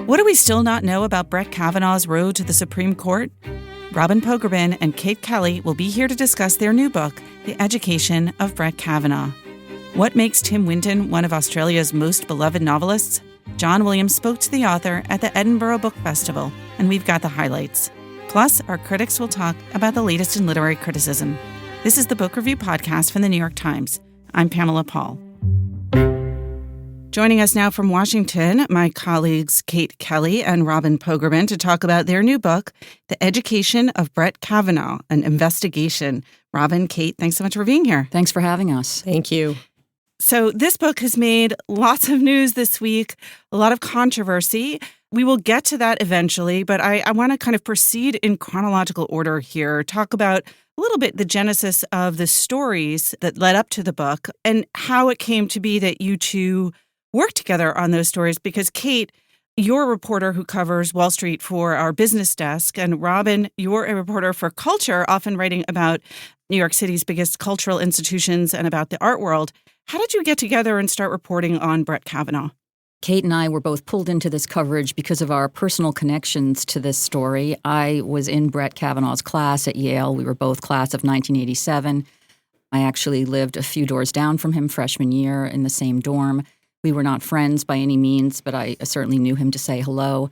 What do we still not know about Brett Kavanaugh's road to the Supreme Court? Robin Pogrebin and Kate Kelly will be here to discuss their new book, The Education of Brett Kavanaugh. What makes Tim Winton one of Australia's most beloved novelists? John Williams spoke to the author at the Edinburgh Book Festival, and we've got the highlights. Plus, our critics will talk about the latest in literary criticism. This is the Book Review Podcast from the New York Times. I'm Pamela Paul. Joining us now from Washington, my colleagues Kate Kelly and Robin Pogrebin to talk about their new book, The Education of Brett Kavanaugh, an investigation. Robin, Kate, thanks so much for being here. Thanks for having us. Thank you. So this book has made lots of news this week, a lot of controversy. We will get to that eventually, but I want to kind of proceed in chronological order here, talk about a little bit the genesis of the stories that led up to the book and how it came to be that you two work together on those stories, because Kate, you're a reporter who covers Wall Street for our business desk, and Robin, you're a reporter for culture, often writing about New York City's biggest cultural institutions and about the art world. How did you get together and start reporting on Brett Kavanaugh? Kate and I were both pulled into this coverage because of our personal connections to this story. I was in Brett Kavanaugh's class at Yale. We were both class of 1987. I actually lived a few doors down from him freshman year in the same dorm. We were not friends by any means, but I certainly knew him to say hello.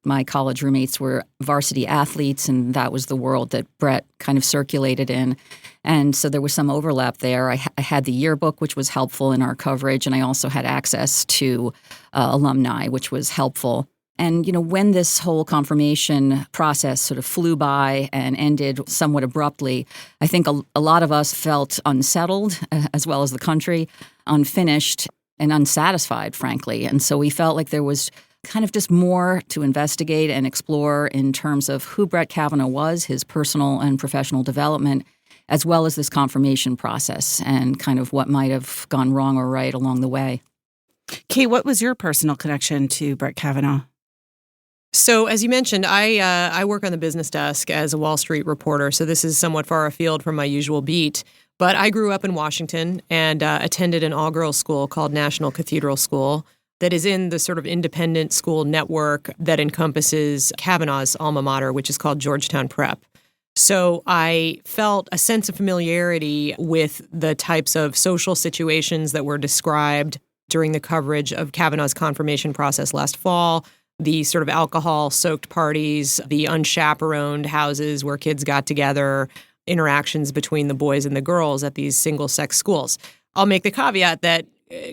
My college roommates were varsity athletes, and that was the world that Brett kind of circulated in. And so there was some overlap there. I had the yearbook, which was helpful in our coverage, and I also had access to alumni, which was helpful. And, you know, when this whole confirmation process sort of flew by and ended somewhat abruptly, I think a lot of us felt unsettled, as well as the country, unfinished, and unsatisfied, frankly. And so we felt like there was kind of just more to investigate and explore in terms of who Brett Kavanaugh was, his personal and professional development, as well as this confirmation process and kind of what might have gone wrong or right along the way. Kate, what was your personal connection to Brett Kavanaugh? So, as you mentioned, I work on the business desk as a Wall Street reporter, so this is somewhat far afield from my usual beat. But I grew up in Washington and attended an all-girls school called National Cathedral School that is in the sort of independent school network that encompasses Kavanaugh's alma mater, which is called Georgetown Prep. So I felt a sense of familiarity with the types of social situations that were described during the coverage of Kavanaugh's confirmation process last fall, the sort of alcohol-soaked parties, the unchaperoned houses where kids got together, interactions between the boys and the girls at these single-sex schools. I'll make the caveat that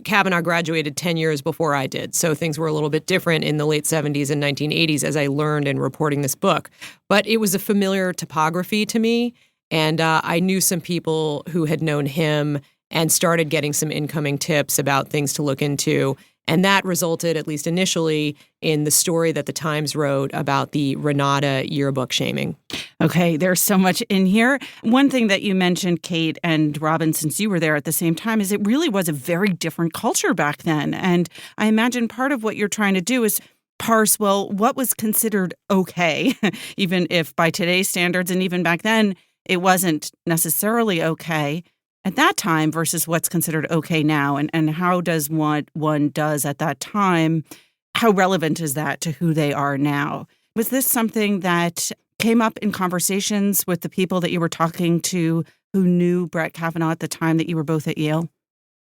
Kavanaugh graduated 10 years before I did, so things were a little bit different in the late 70s and 1980s, as I learned in reporting this book. But it was a familiar topography to me, and I knew some people who had known him and started getting some incoming tips about things to look into. And that resulted, at least initially, in the story that the Times wrote about the Renata yearbook shaming. Okay, there's so much in here. One thing that you mentioned, Kate and Robin, since you were there at the same time, is it really was a very different culture back then. And I imagine part of what you're trying to do is parse, well, what was considered okay, even if by today's standards and even back then, it wasn't necessarily okay at that time versus what's considered okay now, and how does what one does at that time, how relevant is that to who they are now? Was this something that came up in conversations with the people that you were talking to who knew Brett Kavanaugh at the time that you were both at Yale?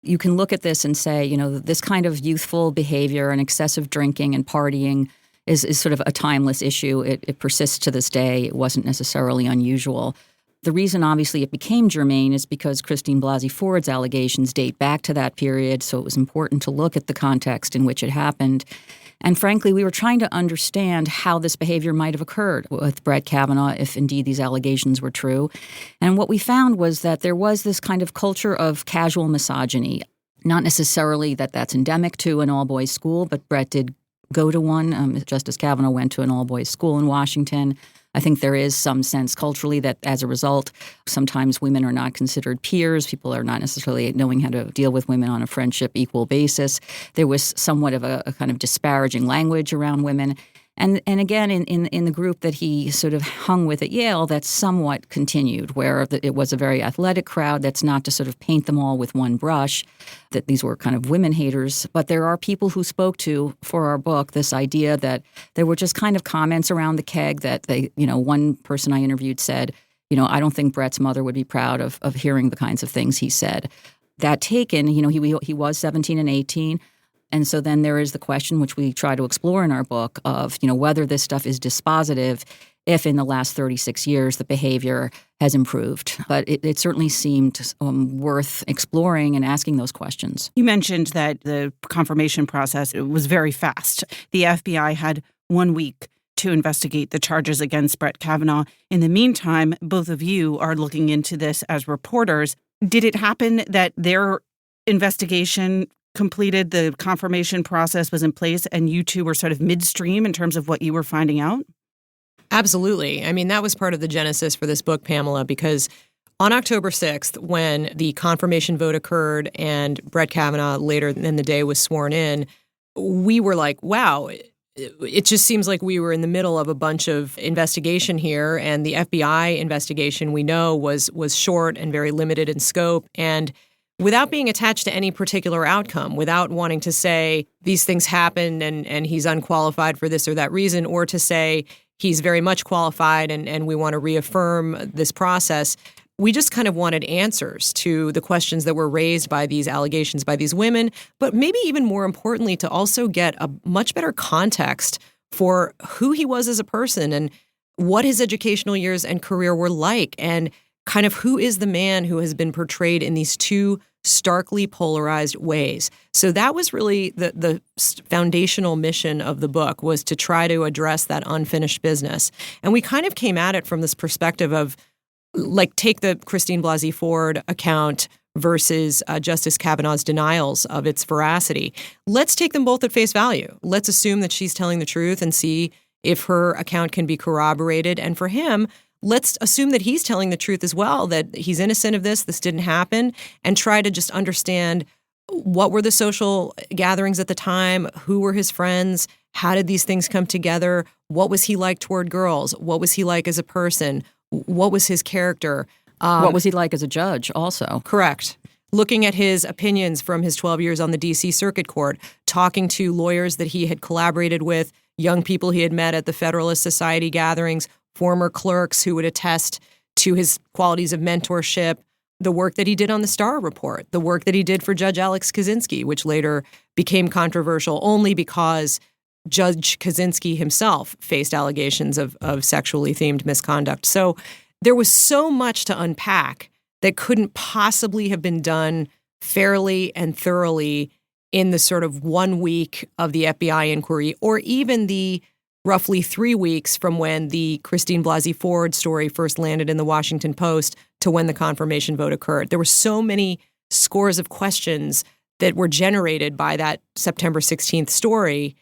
You can look at this and say, you know, this kind of youthful behavior and excessive drinking and partying is sort of a timeless issue. It persists to this day. It wasn't necessarily unusual. The reason, obviously, it became germane is because Christine Blasey Ford's allegations date back to that period, so it was important to look at the context in which it happened. And frankly, we were trying to understand how this behavior might have occurred with Brett Kavanaugh, if indeed these allegations were true. And what we found was that there was this kind of culture of casual misogyny. Not necessarily that that's endemic to an all-boys school, but Brett did go to one, just as Kavanaugh went to an all-boys school in Washington. I think there is some sense culturally that as a result, sometimes women are not considered peers. People are not necessarily knowing how to deal with women on a friendship equal basis. There was somewhat of a kind of disparaging language around women. And again, in the group that he sort of hung with at Yale, that's somewhat continued, where it was a very athletic crowd. That's not to sort of paint them all with one brush, that these were kind of women haters. But there are people who spoke to, for our book, this idea that there were just kind of comments around the keg that one person I interviewed said, I don't think Brett's mother would be proud of hearing the kinds of things he said. That taken, he was 17 and 18. And so then there is the question, which we try to explore in our book, of whether this stuff is dispositive if in the last 36 years the behavior has improved. But it certainly seemed worth exploring and asking those questions. You mentioned that the confirmation process was very fast. The FBI had 1 week to investigate the charges against Brett Kavanaugh. In the meantime, both of you are looking into this as reporters. Did it happen that their investigation completed, the confirmation process was in place, and you two were sort of midstream in terms of what you were finding out? Absolutely. I mean, that was part of the genesis for this book, Pamela, because on October 6th, when the confirmation vote occurred and Brett Kavanaugh later in the day was sworn in, we were like, wow, it just seems like we were in the middle of a bunch of investigation here. And the FBI investigation, we know, was short and very limited in scope. And without being attached to any particular outcome, without wanting to say these things happened and he's unqualified for this or that reason, or to say he's very much qualified and we want to reaffirm this process. We just kind of wanted answers to the questions that were raised by these allegations by these women, but maybe even more importantly, to also get a much better context for who he was as a person and what his educational years and career were like, and kind of who is the man who has been portrayed in these two starkly polarized ways. So that was really the foundational mission of the book, was to try to address that unfinished business. And we kind of came at it from this perspective of, like, take the Christine Blasey Ford account versus Justice Kavanaugh's denials of its veracity. Let's take them both at face value. Let's assume that she's telling the truth and see if her account can be corroborated. And for him, let's assume that he's telling the truth as well, that he's innocent of this didn't happen, and try to just understand what were the social gatherings at the time, who were his friends, how did these things come together, what was he like toward girls, what was he like as a person, what was his character. What was he like as a judge also? Correct. Looking at his opinions from his 12 years on the D.C. Circuit Court, talking to lawyers that he had collaborated with, young people he had met at the Federalist Society gatherings, former clerks who would attest to his qualities of mentorship, the work that he did on the Starr Report, the work that he did for Judge Alex Kaczynski, which later became controversial only because Judge Kaczynski himself faced allegations of sexually themed misconduct. So there was so much to unpack that couldn't possibly have been done fairly and thoroughly in the sort of 1 week of the FBI inquiry, or even the roughly 3 weeks from when the Christine Blasey Ford story first landed in the Washington Post to when the confirmation vote occurred. There were so many scores of questions that were generated by that September 16th story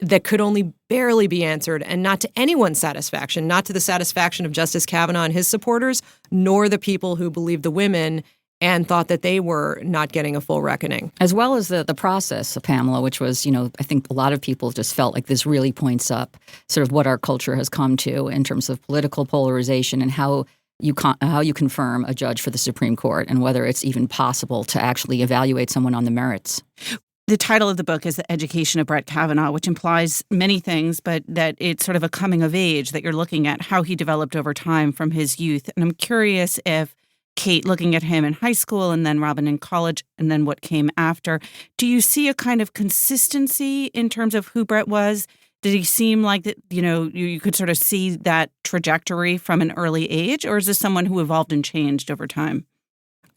that could only barely be answered, and not to anyone's satisfaction, not to the satisfaction of Justice Kavanaugh and his supporters, nor the people who believed the women and thought that they were not getting a full reckoning. As well as the process, Pamela, which was, I think a lot of people just felt like this really points up sort of what our culture has come to in terms of political polarization and how you confirm a judge for the Supreme Court, and whether it's even possible to actually evaluate someone on the merits. The title of the book is The Education of Brett Kavanaugh, which implies many things, but that it's sort of a coming of age, that you're looking at how he developed over time from his youth. And I'm curious if, Kate, looking at him in high school and then Robin in college and then what came after, do you see a kind of consistency in terms of who Brett was? Did he seem like that, you could sort of see that trajectory from an early age, or is this someone who evolved and changed over time?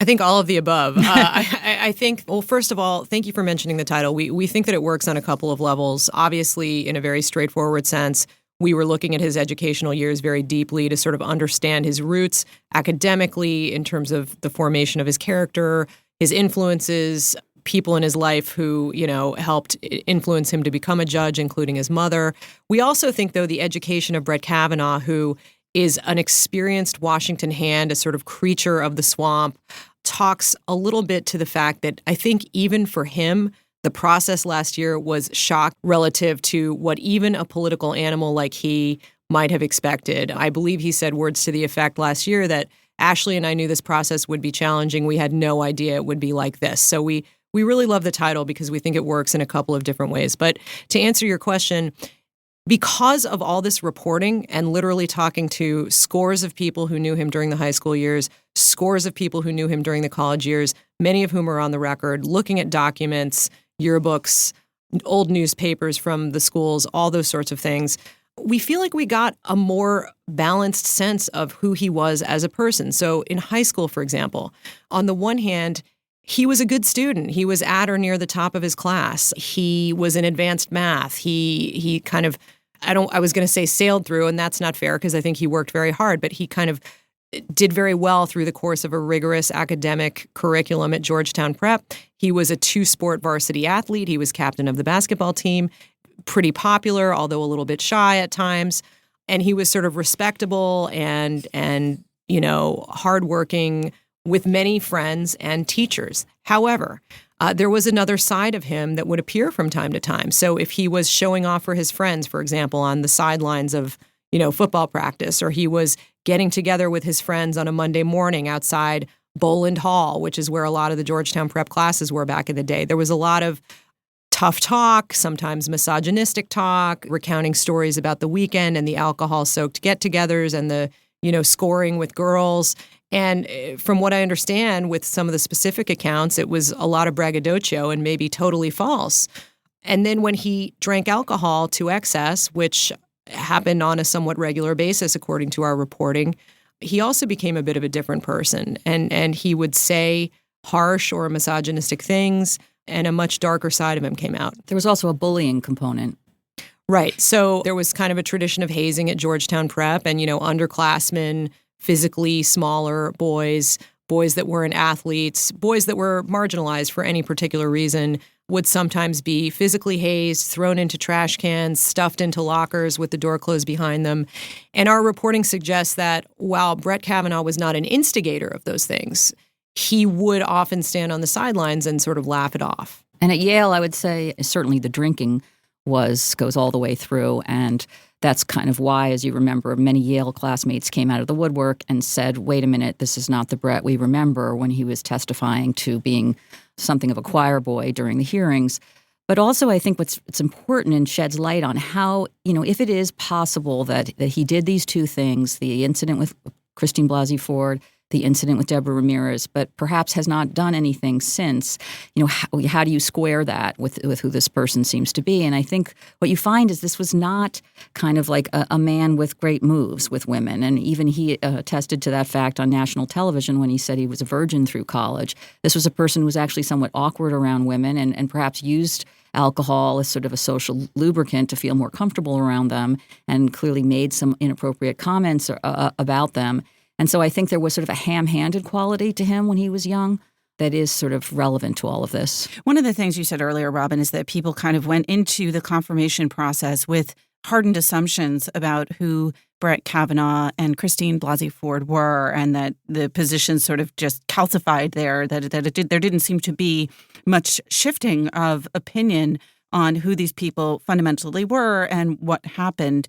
I think all of the above. I think, well, first of all, thank you for mentioning the title. We think that it works on a couple of levels. Obviously, in a very straightforward sense, we were looking at his educational years very deeply to sort of understand his roots academically in terms of the formation of his character, his influences, people in his life who, helped influence him to become a judge, including his mother. We also think, though, the education of Brett Kavanaugh, who is an experienced Washington hand, a sort of creature of the swamp, talks a little bit to the fact that I think even for him, The process last year was shock relative to what even a political animal like he might have expected. I believe he said words to the effect last year that Ashley and I knew this process would be challenging. We had no idea it would be like this. So we really love the title because we think it works in a couple of different ways. But to answer your question, because of all this reporting and literally talking to scores of people who knew him during the high school years, scores of people who knew him during the college years, many of whom are on the record, looking at documents, yearbooks, old newspapers from the schools, all those sorts of things, we feel like we got a more balanced sense of who he was as a person. So in high school, for example, on the one hand, he was a good student. He was at or near the top of his class. He was in advanced math. He kind of, I was going to say sailed through, and that's not fair because I think he worked very hard, but he kind of did very well through the course of a rigorous academic curriculum at Georgetown Prep. He was a two-sport varsity athlete. He was captain of the basketball team, pretty popular, although a little bit shy at times. And he was sort of respectable and hardworking with many friends and teachers. However, there was another side of him that would appear from time to time. So if he was showing off for his friends, for example, on the sidelines of football practice, or he was getting together with his friends on a Monday morning outside Boland Hall, which is where a lot of the Georgetown Prep classes were back in the day. There was a lot of tough talk, sometimes misogynistic talk, recounting stories about the weekend and the alcohol-soaked get-togethers and the, scoring with girls. And from what I understand, with some of the specific accounts, it was a lot of braggadocio and maybe totally false. And then when he drank alcohol to excess, which happened on a somewhat regular basis, according to our reporting, he also became a bit of a different person. And he would say harsh or misogynistic things, and a much darker side of him came out. There was also a bullying component. Right. So there was kind of a tradition of hazing at Georgetown Prep, and, underclassmen, physically smaller boys that weren't athletes, boys that were marginalized for any particular reason, would sometimes be physically hazed, thrown into trash cans, stuffed into lockers with the door closed behind them. And our reporting suggests that while Brett Kavanaugh was not an instigator of those things, he would often stand on the sidelines and sort of laugh it off. And at Yale, I would say certainly the drinking goes all the way through. And that's kind of why, as you remember, many Yale classmates came out of the woodwork and said, wait a minute, this is not the Brett we remember, when he was testifying to being something of a choir boy during the hearings. But also, I think what's important and sheds light on how, if it is possible that he did these two things, the incident with Christine Blasey Ford, the incident with Deborah Ramirez, but perhaps has not done anything since, how do you square that with who this person seems to be? And I think what you find is this was not kind of like a man with great moves with women. And even he attested to that fact on national television when he said he was a virgin through college. This was a person who was actually somewhat awkward around women and perhaps used alcohol as sort of a social lubricant to feel more comfortable around them, and clearly made some inappropriate comments about them. And so I think there was sort of a ham-handed quality to him when he was young that is sort of relevant to all of this. One of the things you said earlier, Robin, is that people kind of went into the confirmation process with hardened assumptions about who Brett Kavanaugh and Christine Blasey Ford were, and that the positions sort of just calcified there, there didn't seem to be much shifting of opinion on who these people fundamentally were and what happened.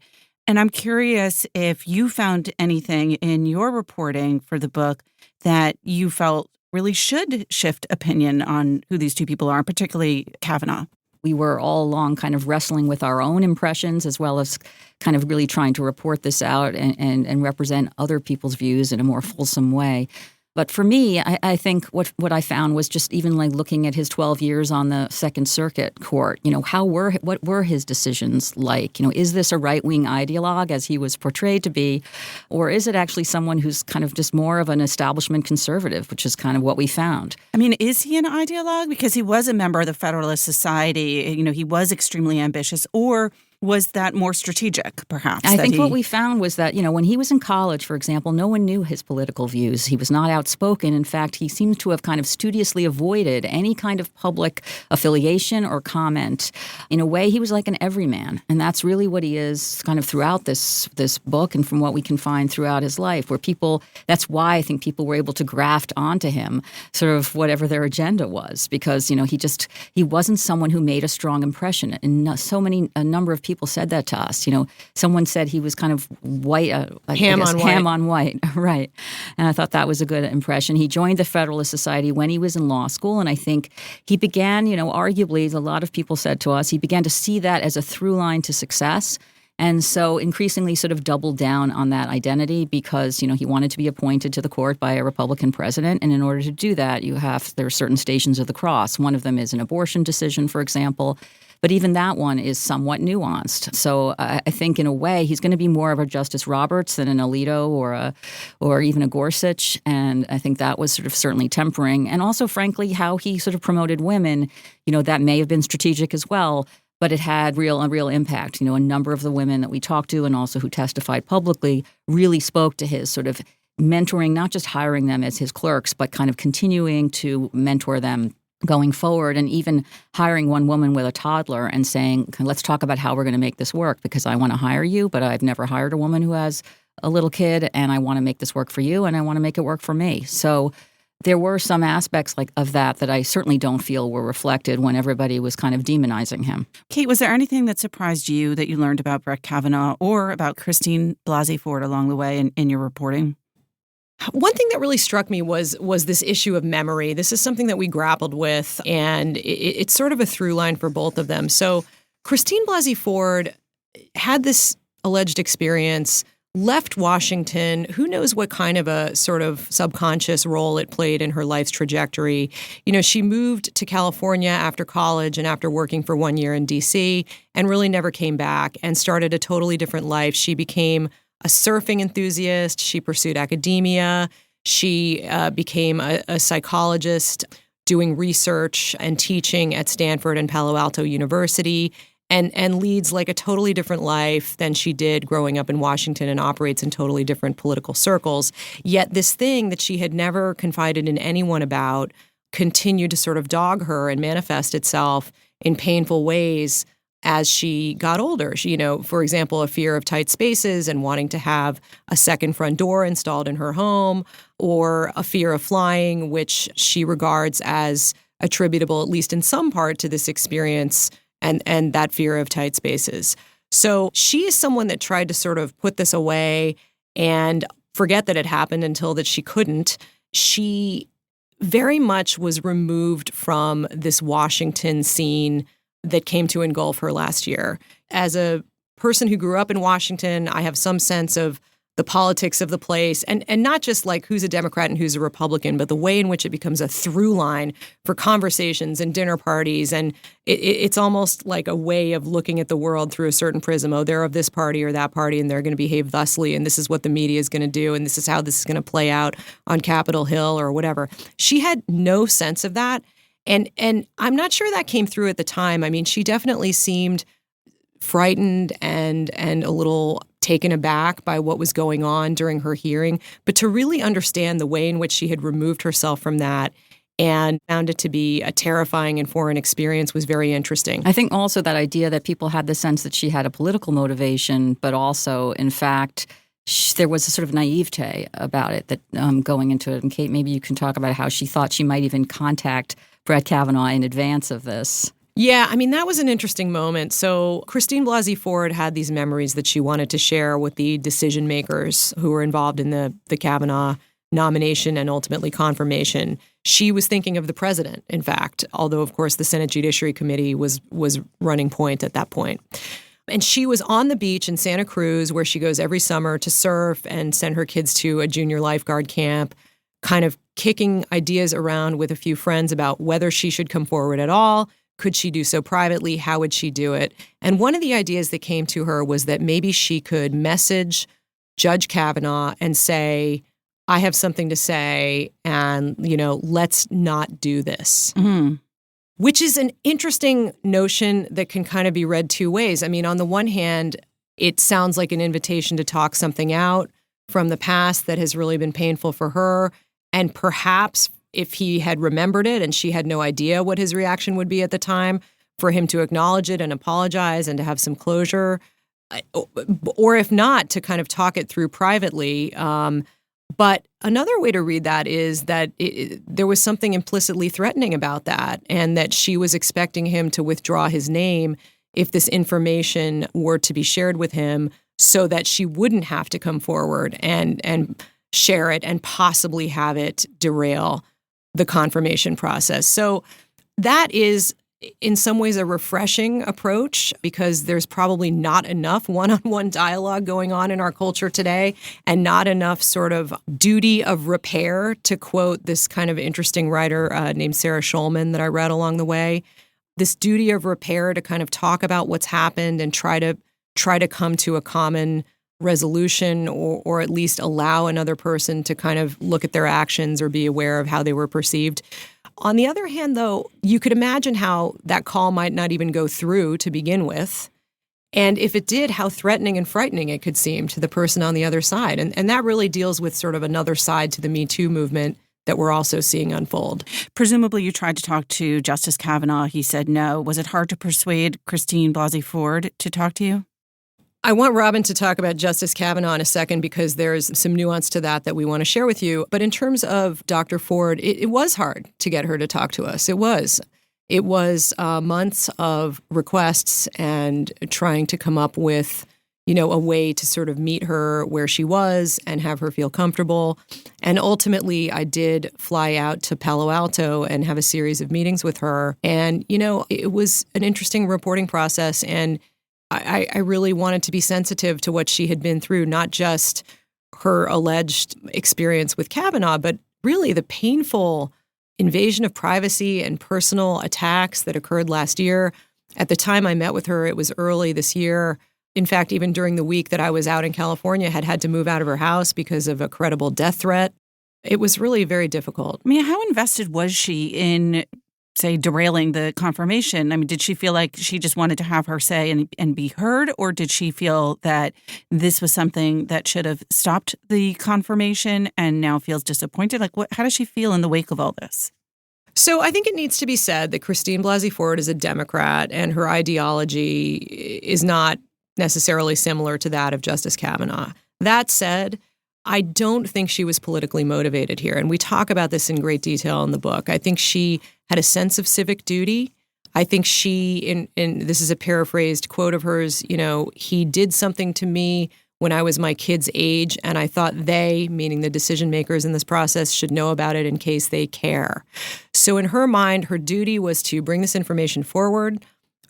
And I'm curious if you found anything in your reporting for the book that you felt really should shift opinion on who these two people are, particularly Kavanaugh. We were all along kind of wrestling with our own impressions, as well as kind of really trying to report this out and represent other people's views in a more fulsome way. But for me, I think what I found was just even like looking at his 12 years on the Second Circuit Court, what were his decisions like? Is this a right-wing ideologue as he was portrayed to be, or is it actually someone who's kind of just more of an establishment conservative, which is kind of what we found? I mean, is he an ideologue? Because he was a member of the Federalist Society. He was extremely ambitious. Or was that more strategic, perhaps? I think what we found was that, when he was in college, for example, no one knew his political views. He was not outspoken. In fact, he seems to have kind of studiously avoided any kind of public affiliation or comment. In a way, he was like an everyman. And that's really what he is kind of throughout this book and from what we can find throughout his life, where that's why I think people were able to graft onto him sort of whatever their agenda was, because, he wasn't someone who made a strong impression. And a number of people said that to us. Someone said he was kind of white, ham on white, right? And I thought that was a good impression. He joined the Federalist Society when he was in law school, and I think he began, arguably, a lot of people said to us, he began to see that as a through line to success. And so increasingly sort of doubled down on that identity because, he wanted to be appointed to the court by a Republican president. And in order to do that, there are certain stations of the cross. One of them is an abortion decision, for example. But even that one is somewhat nuanced. So I think in a way he's going to be more of a Justice Roberts than an Alito or even a Gorsuch. And I think that was sort of certainly tempering. And also, frankly, how he sort of promoted women, that may have been strategic as well. But it had a real impact. A number of the women that we talked to and also who testified publicly really spoke to his sort of mentoring, not just hiring them as his clerks, but kind of continuing to mentor them going forward, and even hiring one woman with a toddler and saying, let's talk about how we're going to make this work, because I want to hire you, but I've never hired a woman who has a little kid, and I want to make this work for you, and I want to make it work for me. So there were some aspects of that I certainly don't feel were reflected when everybody was kind of demonizing him. Kate, was there anything that surprised you that you learned about Brett Kavanaugh or about Christine Blasey Ford along the way in your reporting? One thing that really struck me was this issue of memory. This is something that we grappled with, and it's sort of a through line for both of them. So Christine Blasey Ford had this alleged experience, left Washington. Who knows what kind of a sort of subconscious role it played in her life's trajectory. She moved to California after college and after working for 1 year in D.C. and really never came back and started a totally different life. She became a surfing enthusiast. She pursued academia. She became a psychologist doing research and teaching at Stanford and Palo Alto University, and leads a totally different life than she did growing up in Washington, and operates in totally different political circles. Yet this thing that she had never confided in anyone about continued to sort of dog her and manifest itself in painful ways as she got older. She, for example, a fear of tight spaces and wanting to have a second front door installed in her home, or a fear of flying, which she regards as attributable, at least in some part, to this experience and that fear of tight spaces. So she is someone that tried to sort of put this away and forget that it happened until that she couldn't. She very much was removed from this Washington scene that came to engulf her last year. As a person who grew up in Washington, I have some sense of the politics of the place, and not just who's a Democrat and who's a Republican, but the way in which it becomes a through line for conversations and dinner parties. And it's almost like a way of looking at the world through a certain prism. Oh, they're of this party or that party, and they're going to behave thusly, and this is what the media is going to do, and this is how this is going to play out on Capitol Hill or whatever. She had no sense of that. And I'm not sure that came through at the time. I mean, she definitely seemed frightened and a little taken aback by what was going on during her hearing. But to really understand the way in which she had removed herself from that and found it to be a terrifying and foreign experience was very interesting. I think also that idea that people had the sense that she had a political motivation, but also, in fact, there was a sort of naivete about it that going into it. And Kate, maybe you can talk about how she thought she might even contact Brett Kavanaugh in advance of this. Yeah, I mean, that was an interesting moment. So Christine Blasey Ford had these memories that she wanted to share with the decision makers who were involved in the Kavanaugh nomination and ultimately confirmation. She was thinking of the president, in fact, although, of course, the Senate Judiciary Committee was running point at that point. And she was on the beach in Santa Cruz, where she goes every summer to surf and send her kids to a junior lifeguard camp, kind of kicking ideas around with a few friends about whether she should come forward at all. Could she do so privately? How would she do it? And one of the ideas that came to her was that maybe she could message Judge Kavanaugh and say, I have something to say, and, let's not do this. Mm-hmm. which is an interesting notion that can kind of be read two ways. I mean, on the one hand, it sounds like an invitation to talk something out from the past that has really been painful for her. And perhaps if he had remembered it and she had no idea what his reaction would be at the time, for him to acknowledge it and apologize and to have some closure. Or if not, to kind of talk it through privately. But another way to read that is that there was something implicitly threatening about that, and that she was expecting him to withdraw his name if this information were to be shared with him, so that she wouldn't have to come forward and share it and possibly have it derail the confirmation process. So that is, in some ways, a refreshing approach, because there's probably not enough one-on-one dialogue going on in our culture today, and not enough sort of duty of repair, to quote this kind of interesting writer named Sarah Schulman that I read along the way. This duty of repair to kind of talk about what's happened and try to come to a common resolution, or at least allow another person to kind of look at their actions or be aware of how they were perceived. On the other hand, though, you could imagine how that call might not even go through to begin with. And if it did, how threatening and frightening it could seem to the person on the other side. And that really deals with sort of another side to the Me Too movement that we're also seeing unfold. Presumably you tried to talk to Justice Kavanaugh. He said no. Was it hard to persuade Christine Blasey Ford to talk to you? I want Robin to talk about Justice Kavanaugh in a second, because there's some nuance to that we want to share with you. But in terms of Dr. Ford, it was hard to get her to talk to us. It was. It was months of requests and trying to come up with, a way to sort of meet her where she was and have her feel comfortable. And ultimately, I did fly out to Palo Alto and have a series of meetings with her. And, it was an interesting reporting process. And I really wanted to be sensitive to what she had been through, not just her alleged experience with Kavanaugh, but really the painful invasion of privacy and personal attacks that occurred last year. At the time I met with her, it was early this year. In fact, even during the week that I was out in California, had to move out of her house because of a credible death threat. It was really very difficult. I mean, how invested was she in, say, derailing the confirmation? I mean, did she feel like she just wanted to have her say and be heard? Or did she feel that this was something that should have stopped the confirmation and now feels disappointed? Like, how does she feel in the wake of all this? So I think it needs to be said that Christine Blasey Ford is a Democrat, and her ideology is not necessarily similar to that of Justice Kavanaugh. That said, I don't think she was politically motivated here. And we talk about this in great detail in the book. I think she had a sense of civic duty. I think she, in this is a paraphrased quote of hers, he did something to me when I was my kid's age, and I thought they, meaning the decision makers in this process, should know about it in case they care. So in her mind, her duty was to bring this information forward,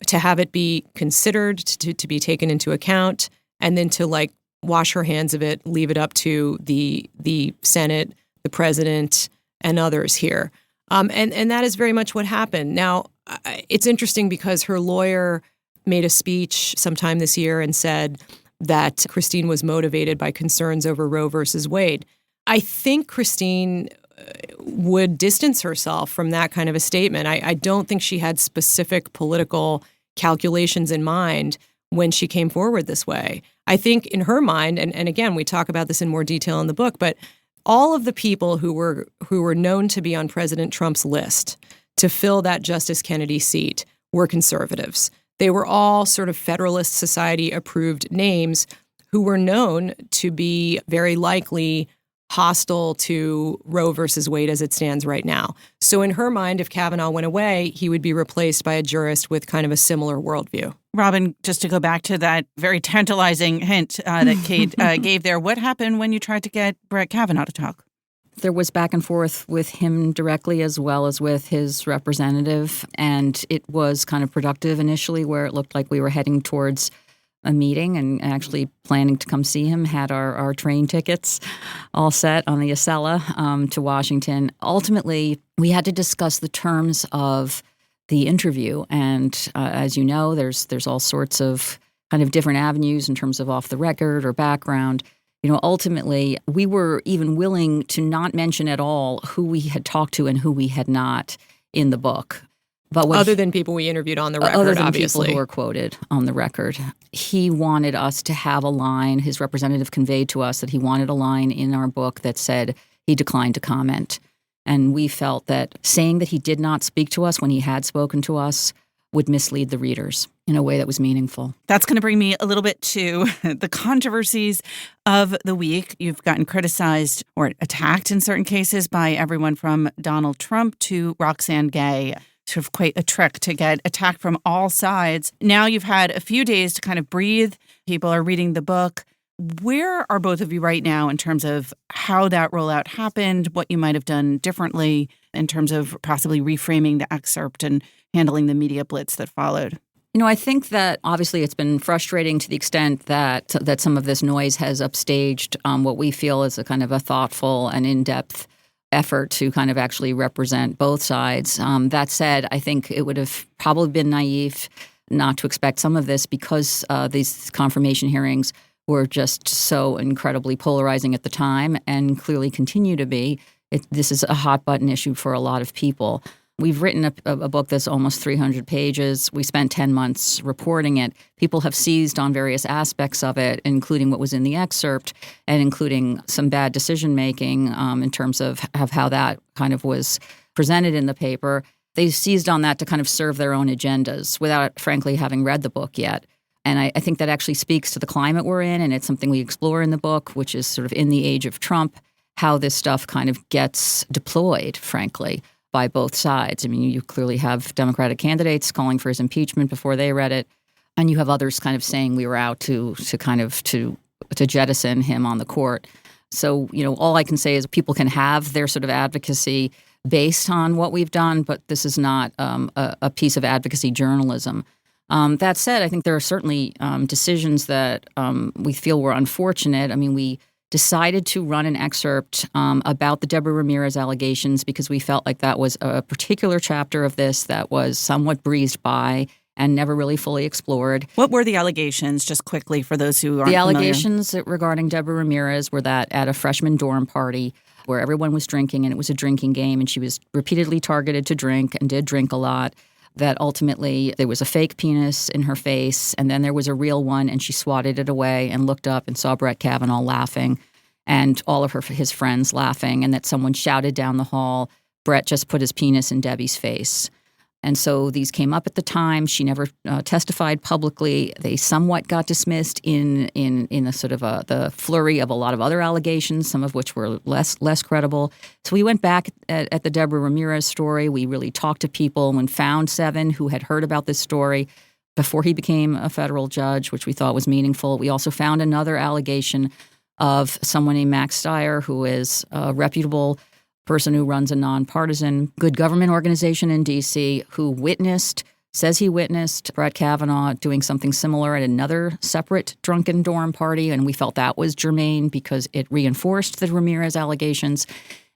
to have it be considered, to be taken into account, and then to wash her hands of it, leave it up to the Senate, the president, and others here. And that is very much what happened. Now, it's interesting because her lawyer made a speech sometime this year and said that Christine was motivated by concerns over Roe versus Wade. I think Christine would distance herself from that kind of a statement. I don't think she had specific political calculations in mind when she came forward this way. I think in her mind, and again, we talk about this in more detail in the book, but all of the people who were known to be on President Trump's list to fill that Justice Kennedy seat were conservatives. They were all sort of Federalist Society approved names who were known to be very likely hostile to Roe versus Wade as it stands right now. So in her mind, if Kavanaugh went away, he would be replaced by a jurist with kind of a similar worldview. Robin, just to go back to that very tantalizing hint that Kate gave there, what happened when you tried to get Brett Kavanaugh to talk? There was back and forth with him directly as well as with his representative, and it was kind of productive initially, where it looked like we were heading towards a meeting and actually planning to come see him, had our train tickets all set on the Acela to Washington. Ultimately, we had to discuss the terms of the interview. And as you know, there's all sorts of kind of different avenues in terms of off the record or background. Ultimately, we were even willing to not mention at all who we had talked to and who we had not in the book. But other than people we interviewed on the record, other than obviously. people who were quoted on the record, he wanted us to have a line. His representative conveyed to us that he wanted a line in our book that said he declined to comment. And we felt that saying that he did not speak to us when he had spoken to us would mislead the readers in a way that was meaningful. That's going to bring me a little bit to the controversies of the week. You've gotten criticized or attacked in certain cases by everyone from Donald Trump to Roxane Gay. Sort of quite a trick to get attacked from all sides. Now you've had a few days to kind of breathe. People are reading the book. Where are both of you right now in terms of how that rollout happened, what you might have done differently in terms of possibly reframing the excerpt and handling the media blitz that followed? I think that obviously it's been frustrating to the extent that some of this noise has upstaged what we feel is a kind of a thoughtful and in-depth effort to kind of actually represent both sides. That said, I think it would have probably been naive not to expect some of this because these confirmation hearings were just so incredibly polarizing at the time and clearly continue to be. This is a hot-button issue for a lot of people. We've written a book that's almost 300 pages. We spent 10 months reporting it. People have seized on various aspects of it, including what was in the excerpt and including some bad decision-making in terms of how that kind of was presented in the paper. They seized on that to kind of serve their own agendas without, frankly, having read the book yet. And I think that actually speaks to the climate we're in, and it's something we explore in the book, which is sort of in the age of Trump, how this stuff kind of gets deployed, frankly, by both sides. I mean, you clearly have Democratic candidates calling for his impeachment before they read it, and you have others kind of saying we were out to jettison him on the court. So, all I can say is people can have their sort of advocacy based on what we've done, but this is not a piece of advocacy journalism. That said, I think there are certainly decisions that we feel were unfortunate. I mean, we decided to run an excerpt about the Deborah Ramirez allegations because we felt like that was a particular chapter of this that was somewhat breezed by and never really fully explored. What were the allegations, just quickly, for those who aren't The familiar? allegations regarding Deborah Ramirez were that at a freshman dorm party where everyone was drinking and it was a drinking game and she was repeatedly targeted to drink and did drink a lot, that ultimately there was a fake penis in her face and then there was a real one and she swatted it away and looked up and saw Brett Kavanaugh laughing and all of his friends laughing, and that someone shouted down the hall, Brett just put his penis in Debbie's face. And so these came up at the time. She never testified publicly. They somewhat got dismissed in a sort of the flurry of a lot of other allegations, some of which were less credible. So we went back at the Deborah Ramirez story. We really talked to people and found 7 who had heard about this story before he became a federal judge, which we thought was meaningful. We also found another allegation of someone named Max Steyer, who is a reputable person who runs a nonpartisan good government organization in D.C., who says he witnessed Brett Kavanaugh doing something similar at another separate drunken dorm party, and we felt that was germane because it reinforced the Ramirez allegations.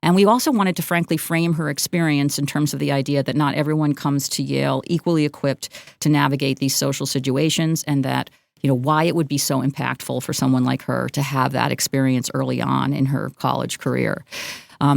And we also wanted to, frankly, frame her experience in terms of the idea that not everyone comes to Yale equally equipped to navigate these social situations, and that why it would be so impactful for someone like her to have that experience early on in her college career.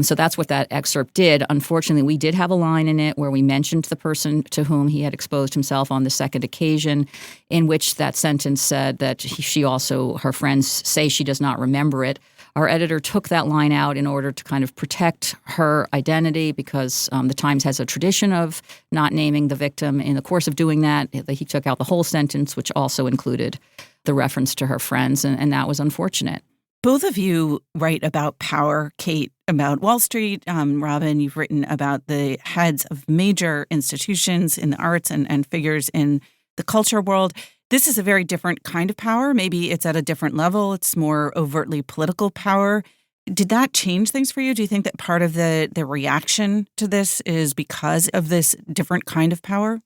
So that's what that excerpt did. Unfortunately, we did have a line in it where we mentioned the person to whom he had exposed himself on the second occasion, in which that sentence said that her friends say she does not remember it. Our editor took that line out in order to kind of protect her identity because the Times has a tradition of not naming the victim. In the course of doing that, he took out the whole sentence, which also included the reference to her friends, and that was unfortunate. Both of you write about power. Kate, about Wall Street. Robin, you've written about the heads of major institutions in the arts and figures in the culture world. This is a very different kind of power. Maybe it's at a different level. It's more overtly political power. Did that change things for you? Do you think that part of the reaction to this is because of this different kind of power?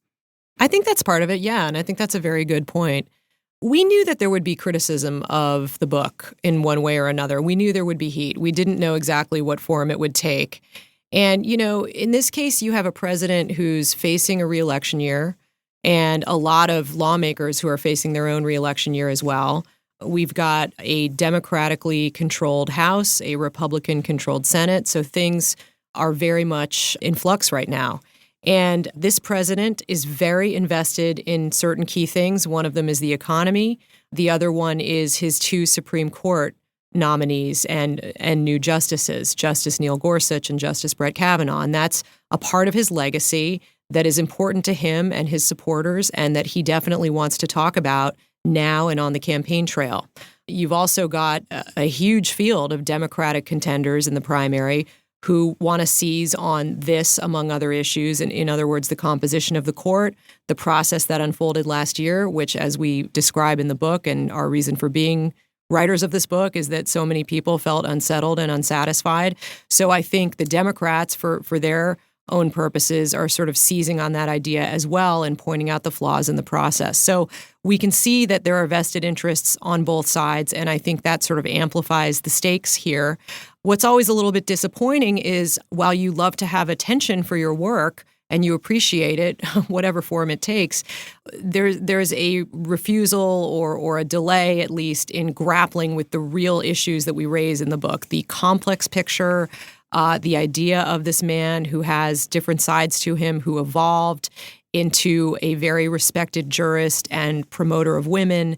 I think that's part of it, yeah, and I think that's a very good point. We knew that there would be criticism of the book in one way or another. We knew there would be heat. We didn't know exactly what form it would take. And, in this case, you have a president who's facing a reelection year and a lot of lawmakers who are facing their own reelection year as well. We've got a democratically controlled House, a Republican-controlled Senate, so things are very much in flux right now. And this president is very invested in certain key things. One of them is the economy. The other one is his 2 Supreme Court nominees and new justices, Justice Neil Gorsuch and Justice Brett Kavanaugh. And that's a part of his legacy that is important to him and his supporters, and that he definitely wants to talk about now and on the campaign trail. You've also got a huge field of Democratic contenders in the primary who want to seize on this, among other issues. And in other words, the composition of the court, the process that unfolded last year, which, as we describe in the book, and our reason for being writers of this book, is that so many people felt unsettled and unsatisfied. So I think the Democrats, for their own purposes, are sort of seizing on that idea as well and pointing out the flaws in the process. So we can see that there are vested interests on both sides, and I think that sort of amplifies the stakes here. What's always a little bit disappointing is, while you love to have attention for your work and you appreciate it, whatever form it takes, there's a refusal or a delay, at least, in grappling with the real issues that we raise in the book. The complex picture, the idea of this man who has different sides to him, who evolved into a very respected jurist and promoter of women,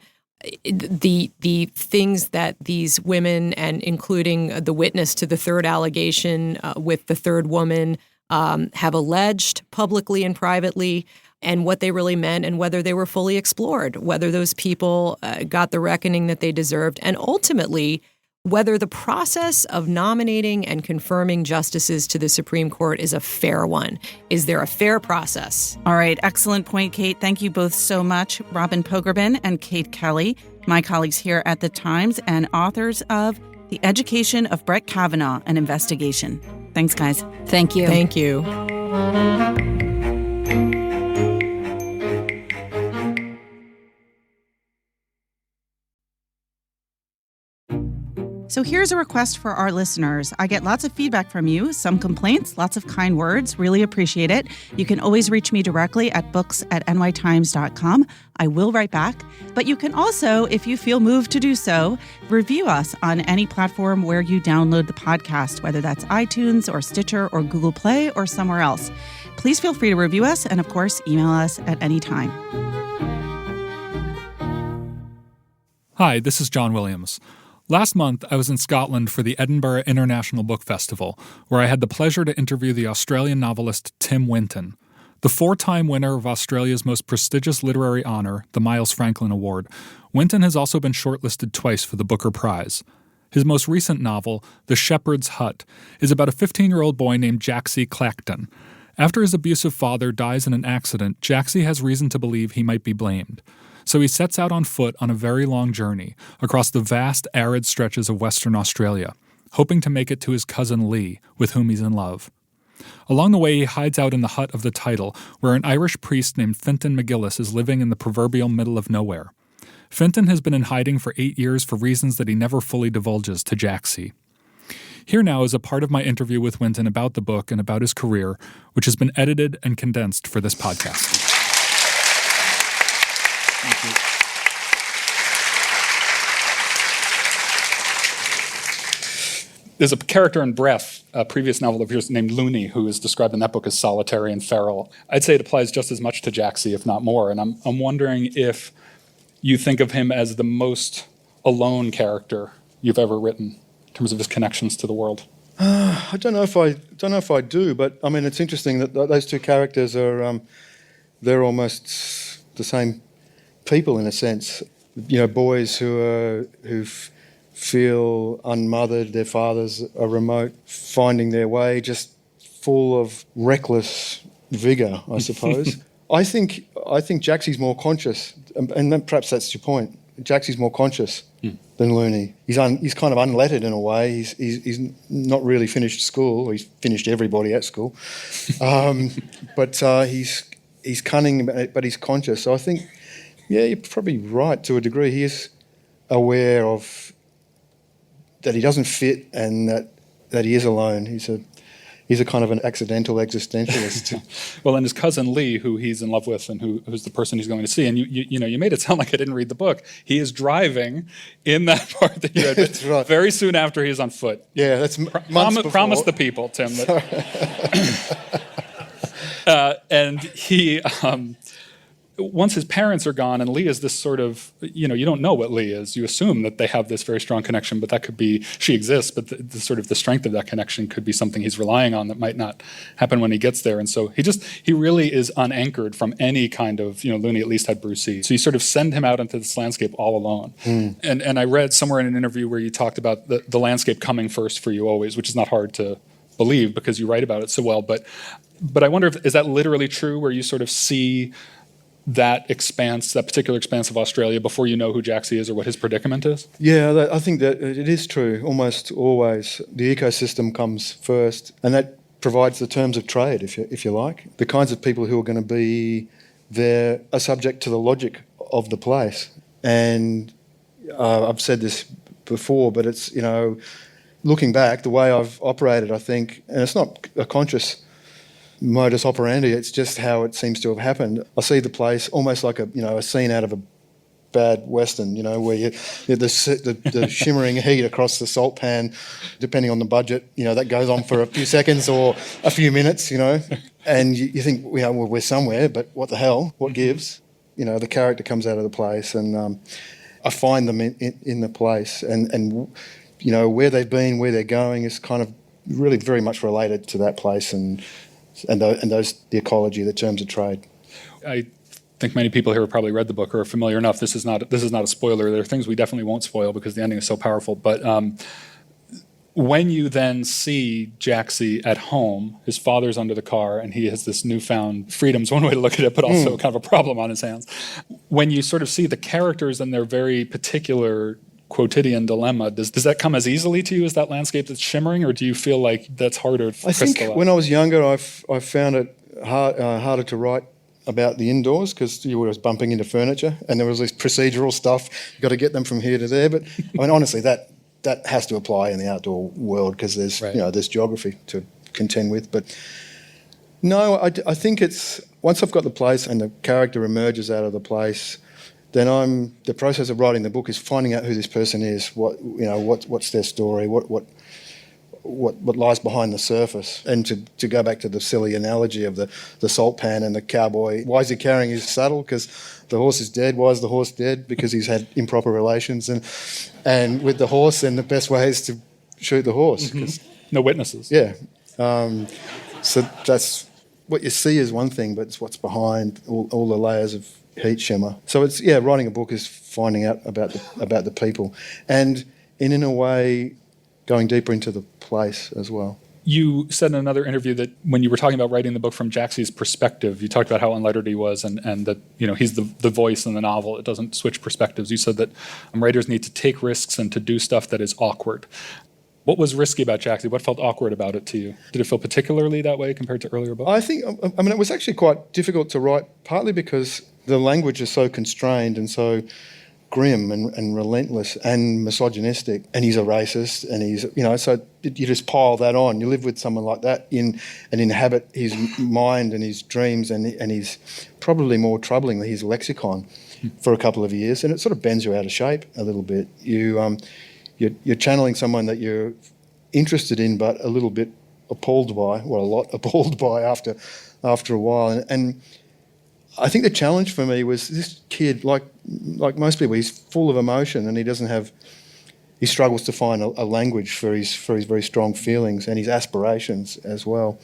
the things that these women, and including the witness to the third allegation with the third woman, have alleged publicly and privately, and what they really meant, and whether they were fully explored, whether those people got the reckoning that they deserved, and ultimately whether the process of nominating and confirming justices to the Supreme Court is a fair one. Is there a fair process? All right. Excellent point, Kate. Thank you both so much. Robin Pogrebin and Kate Kelly, my colleagues here at The Times and authors of The Education of Brett Kavanaugh, an Investigation. Thanks, guys. Thank you. Thank you. So here's a request for our listeners. I get lots of feedback from you, some complaints, lots of kind words. Really appreciate it. You can always reach me directly at books@nytimes.com. I will write back. But you can also, if you feel moved to do so, review us on any platform where you download the podcast, whether that's iTunes or Stitcher or Google Play or somewhere else. Please feel free to review us and, of course, email us at any time. Hi, this is John Williams. Last month, I was in Scotland for the Edinburgh International Book Festival, where I had the pleasure to interview the Australian novelist Tim Winton. The 4-time winner of Australia's most prestigious literary honour, the Miles Franklin Award, Winton has also been shortlisted twice for the Booker Prize. His most recent novel, The Shepherd's Hut, is about a 15-year-old boy named Jaxie Clacton. After his abusive father dies in an accident, Jaxie has reason to believe he might be blamed. So he sets out on foot on a very long journey across the vast, arid stretches of Western Australia, hoping to make it to his cousin Lee, with whom he's in love. Along the way, he hides out in the hut of the title, where an Irish priest named Fintan McGillis is living in the proverbial middle of nowhere. Fintan has been in hiding for 8 years for reasons that he never fully divulges to Jaxie. Here now is a part of my interview with Winton about the book and about his career, which has been edited and condensed for this podcast. Thank you. There's a character in Breath, a previous novel of yours named Looney, who is described in that book as solitary and feral. I'd say it applies just as much to Jaxie, if not more. And I'm wondering if you think of him as the most alone character you've ever written in terms of his connections to the world. I don't know if I do, but I mean, it's interesting that those two characters are they're almost the same people in a sense. You know, boys who feel unmothered, their fathers are remote, finding their way, just full of reckless vigour, I suppose. I think Jaxie's more conscious, and then perhaps that's your point. Jaxie's more conscious than Looney. He's kind of unlettered in a way. He's not really finished school. He's finished everybody at school, but he's cunning, but he's conscious. So I think, yeah, you're probably right to a degree. He is aware of that he doesn't fit and that he is alone. He's a kind of an accidental existentialist. Well, and his cousin Lee, who he's in love with and who's the person he's going to see, and you made it sound like I didn't read the book. He is driving in that part that you read. That's right. Very soon after he's on foot. Yeah, that's months before. Promise the people, Tim. And he, once his parents are gone, and Lee is this sort of, you don't know what Lee is. You assume that they have this very strong connection, but that could be, she exists, but the sort of the strength of that connection could be something he's relying on that might not happen when he gets there. And so he really is unanchored from any kind of, Looney at least had Brucey. So you sort of send him out into this landscape all alone. And I read somewhere in an interview where you talked about the landscape coming first for you always, which is not hard to believe because you write about it so well. But I wonder is that literally true, where you sort of see that particular expanse of Australia before you know who Jaxie is or what his predicament is? Yeah, I think that it is true. Almost always the ecosystem comes first, and that provides the terms of trade, if you like. The kinds of people who are going to be there are subject to the logic of the place. And I've said this before, but it's, looking back, the way I've operated, I think, and it's not a conscious modus operandi, it's just how it seems to have happened. I see the place almost like a scene out of a bad Western, where the shimmering heat across the salt pan, depending on the budget, that goes on for a few seconds or a few minutes, and you think, well, we're somewhere, but what the hell? What gives? The character comes out of the place, and I find them in the place, and where they've been, where they're going is kind of really very much related to that place and those the ecology, the terms of trade. I think many people here have probably read the book or are familiar enough. This is not a spoiler. There are things we definitely won't spoil because the ending is so powerful. But when you then see Jaxie at home, his father's under the car, and he has this newfound freedom's one way to look at it, but also kind of a problem on his hands. When you sort of see the characters and their very particular quotidian dilemma, does that come as easily to you as that landscape that's shimmering, or do you feel like that's harder to crystallize? I think when I was younger, I found it harder to write about the indoors because you were bumping into furniture and there was this procedural stuff. You've got to get them from here to there. But I mean, honestly, that has to apply in the outdoor world because there's there's geography to contend with. But no, I think it's once I've got the place and the character emerges out of the place, then the process of writing the book is finding out who this person is, what's their story, what lies behind the surface. And to go back to the silly analogy of the salt pan and the cowboy, why is he carrying his saddle? Because the horse is dead. Why is the horse dead? Because he's had improper relations. And with the horse, then the best way is to shoot the horse. No witnesses. Yeah. So that's what you see is one thing, but it's what's behind all the layers of heat shimmer. So it's writing a book is finding out about the people, and in a way, going deeper into the place as well. You said in another interview that when you were talking about writing the book from Jaxie's perspective, you talked about how unlettered he was and that he's the voice in the novel. It doesn't switch perspectives. You said that writers need to take risks and to do stuff that is awkward. What was risky about Jaxie? What felt awkward about it to you? Did it feel particularly that way compared to earlier books? I think, it was actually quite difficult to write, partly because the language is so constrained and so grim and relentless and misogynistic, and he's a racist, and he's, so you just pile that on. You live with someone like that and inhabit his mind and his dreams and his, probably more troublingly, his lexicon for a couple of years, and it sort of bends you out of shape a little bit. You're channeling someone that you're interested in, but a little bit appalled by, or a lot appalled by after a while. And I think the challenge for me was this kid, like most people, he's full of emotion and he struggles to find a language for his very strong feelings and his aspirations as well.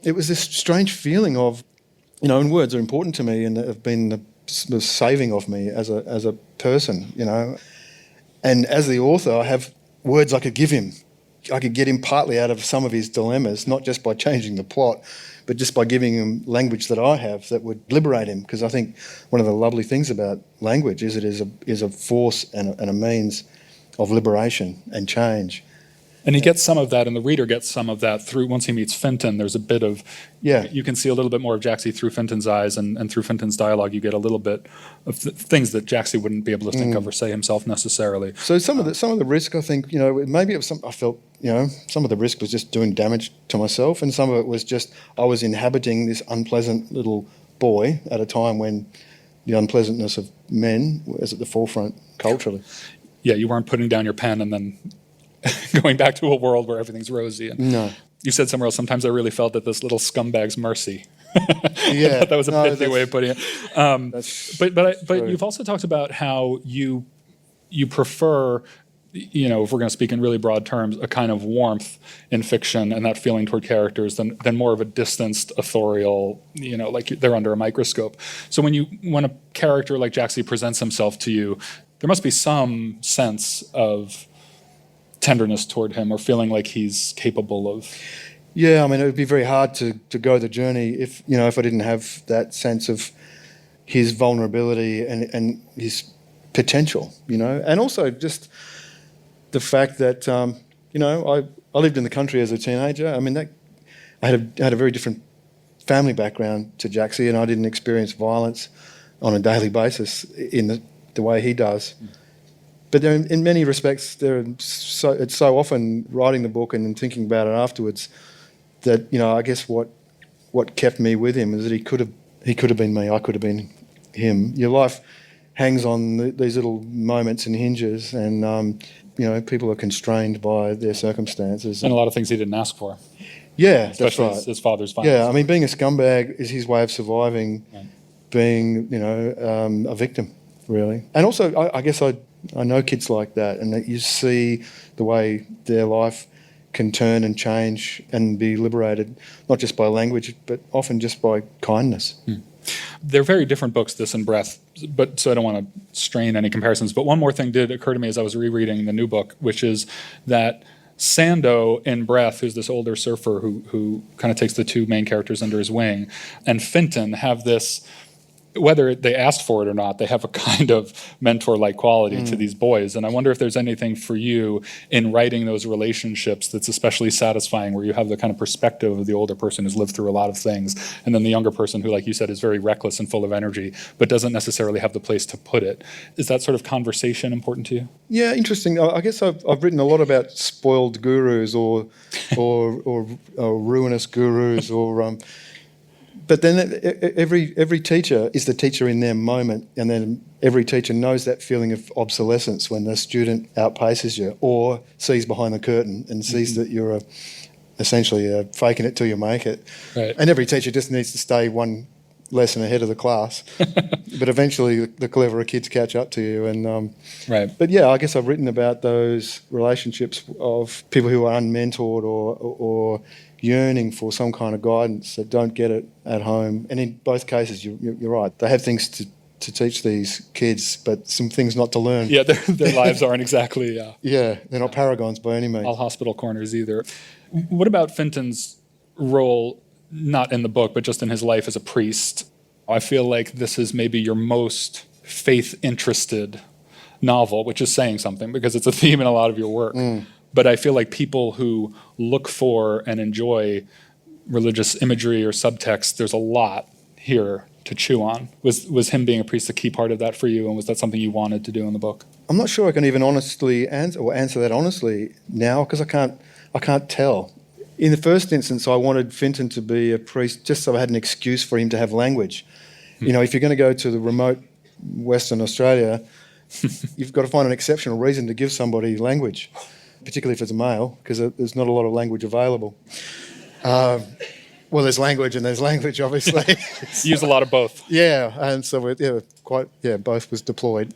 It was this strange feeling of, and words are important to me and have been the saving of me as a person, And as the author, I have words I could give him. I could get him partly out of some of his dilemmas, not just by changing the plot, but just by giving him language that I have that would liberate him. Because I think one of the lovely things about language is it is a force and a means of liberation and change. And he gets some of that, and the reader gets some of that through, once he meets Fenton, there's a bit of, you can see a little bit more of Jaxie through Fenton's eyes, and through Fenton's dialogue you get a little bit of things that Jaxie wouldn't be able to think of or say himself necessarily. So some of the risk, I think, maybe it was I felt, some of the risk was just doing damage to myself, and some of it was just I was inhabiting this unpleasant little boy at a time when the unpleasantness of men was at the forefront culturally. Yeah, you weren't putting down your pen and then going back to a world where everything's rosy. No. You said somewhere else, sometimes I really felt at this little scumbag's mercy. Yeah. That was a pithy way of putting it. But you've also talked about how you prefer, if we're going to speak in really broad terms, a kind of warmth in fiction and that feeling toward characters than more of a distanced, authorial, like they're under a microscope. So when a character like Jaxie presents himself to you, there must be some sense of tenderness toward him or feeling like he's capable of... Yeah, I mean, it would be very hard to go the journey if I didn't have that sense of his vulnerability and his potential, and also just the fact that, I lived in the country as a teenager. I mean, I had a very different family background to Jaxie, and I didn't experience violence on a daily basis in the way he does. But in many respects, it's so often writing the book and then thinking about it afterwards that, I guess what kept me with him is that he could have been me, I could have been him. Your life hangs on these little moments and hinges, and people are constrained by their circumstances. And a lot of things he didn't ask for. Yeah, especially that's right. His father's violence. Yeah, I mean, being a scumbag is his way of surviving, right. Being, a victim, really. And also, I guess I know kids like that, and that you see the way their life can turn and change and be liberated, not just by language, but often just by kindness. They're very different books, this and Breath, but so I don't want to strain any comparisons. But one more thing did occur to me as I was rereading the new book, which is that Sando in Breath, who's this older surfer who kind of takes the two main characters under his wing, and Finton have this, whether they asked for it or not, they have a kind of mentor-like quality to these boys. And I wonder if there's anything for you in writing those relationships that's especially satisfying, where you have the kind of perspective of the older person who's lived through a lot of things, and then the younger person who, like you said, is very reckless and full of energy, but doesn't necessarily have the place to put it. Is that sort of conversation important to you? Yeah, interesting. I guess I've written a lot about spoiled gurus or ruinous gurus or... But then every teacher is the teacher in their moment, and then every teacher knows that feeling of obsolescence when the student outpaces you or sees behind the curtain and sees that you're essentially faking it till you make it. Right. And every teacher just needs to stay one lesson ahead of the class. But eventually the cleverer kids catch up to you. And right. But yeah, I guess I've written about those relationships of people who are unmentored or yearning for some kind of guidance that don't get it at home. And in both cases, you're right. They have things to teach these kids, but some things not to learn. Yeah, their lives aren't exactly... Yeah, they're not paragons by any means. All hospital corners either. What about Finton's role, not in the book, but just in his life as a priest? I feel like this is maybe your most faith-interested novel, which is saying something because it's a theme in a lot of your work. But I feel like people who look for and enjoy religious imagery or subtext, there's a lot here to chew on. Was him being a priest a key part of that for you, and was that something you wanted to do in the book? I'm not sure I can even honestly answer that honestly now, because I can't tell. In the first instance, I wanted Finton to be a priest just so I had an excuse for him to have language. If you're going to go to the remote Western Australia, you've got to find an exceptional reason to give somebody language, particularly if it's a male, because there's not a lot of language available. Well, there's language and there's language, obviously. You use a lot of both. Yeah, and so both was deployed.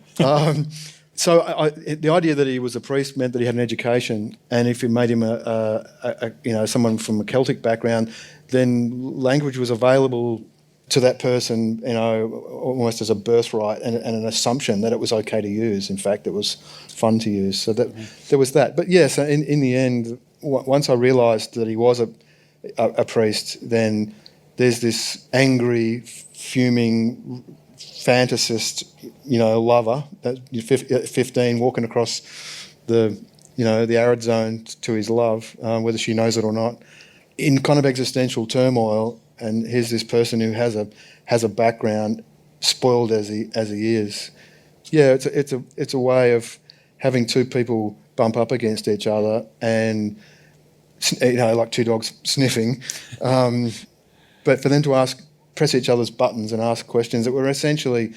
So the idea that he was a priest meant that he had an education, and if it made him someone from a Celtic background, then language was available to that person, almost as a birthright and an assumption that it was okay to use. In fact, it was fun to use. So that there was that. But yes, in the end, once I realised that he was a priest, then there's this angry, fuming fantasist, lover at 15 walking across the arid zone to his love, whether she knows it or not, in kind of existential turmoil. And here's this person who has a background, spoiled as he is. Yeah, it's a way of having two people bump up against each other and like two dogs sniffing, but for them to press each other's buttons and ask questions that were essentially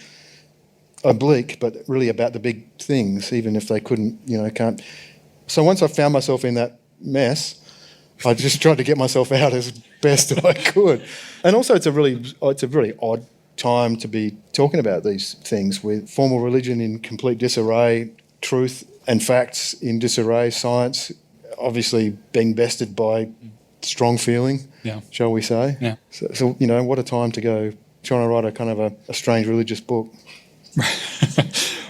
oblique, but really about the big things, even if they can't. So once I found myself in that mess, I just tried to get myself out as best I could. And also it's a really odd time to be talking about these things, with formal religion in complete disarray, truth and facts in disarray, science obviously being bested by strong feeling, shall we say. Yeah. So, what a time to go trying to write a kind of a strange religious book.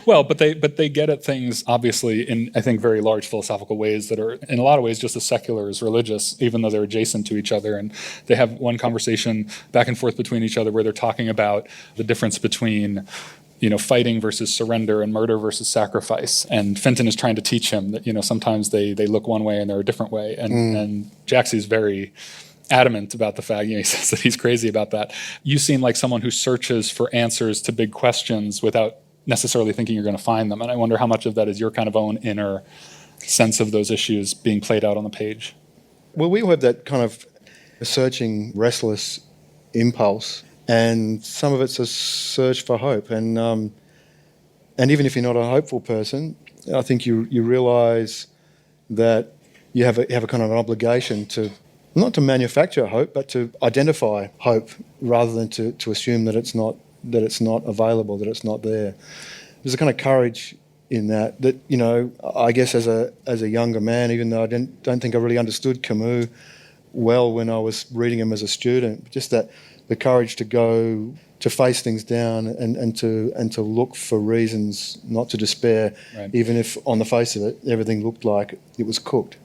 Well, but they get at things, obviously, in, I think, very large philosophical ways that are, in a lot of ways, just as secular as religious, even though they're adjacent to each other. And they have one conversation back and forth between each other where they're talking about the difference between, fighting versus surrender and murder versus sacrifice. And Fenton is trying to teach him that, sometimes they look one way and they're a different way. And Jaxie's very adamant about the fact, he says that he's crazy about that. You seem like someone who searches for answers to big questions without necessarily thinking you're going to find them. And I wonder how much of that is your kind of own inner sense of those issues being played out on the page. Well, we all have that kind of searching, restless impulse, and some of it's a search for hope. And even if you're not a hopeful person, I think you realise that you have a kind of an obligation to not to manufacture hope, but to identify hope rather than to assume that it's not available, that it's not there. There's a kind of courage in that I guess as a younger man, even though I don't think I really understood Camus well when I was reading him as a student, just that the courage to go to face things down and to look for reasons not to despair, right, even if on the face of it everything looked like it was cooked.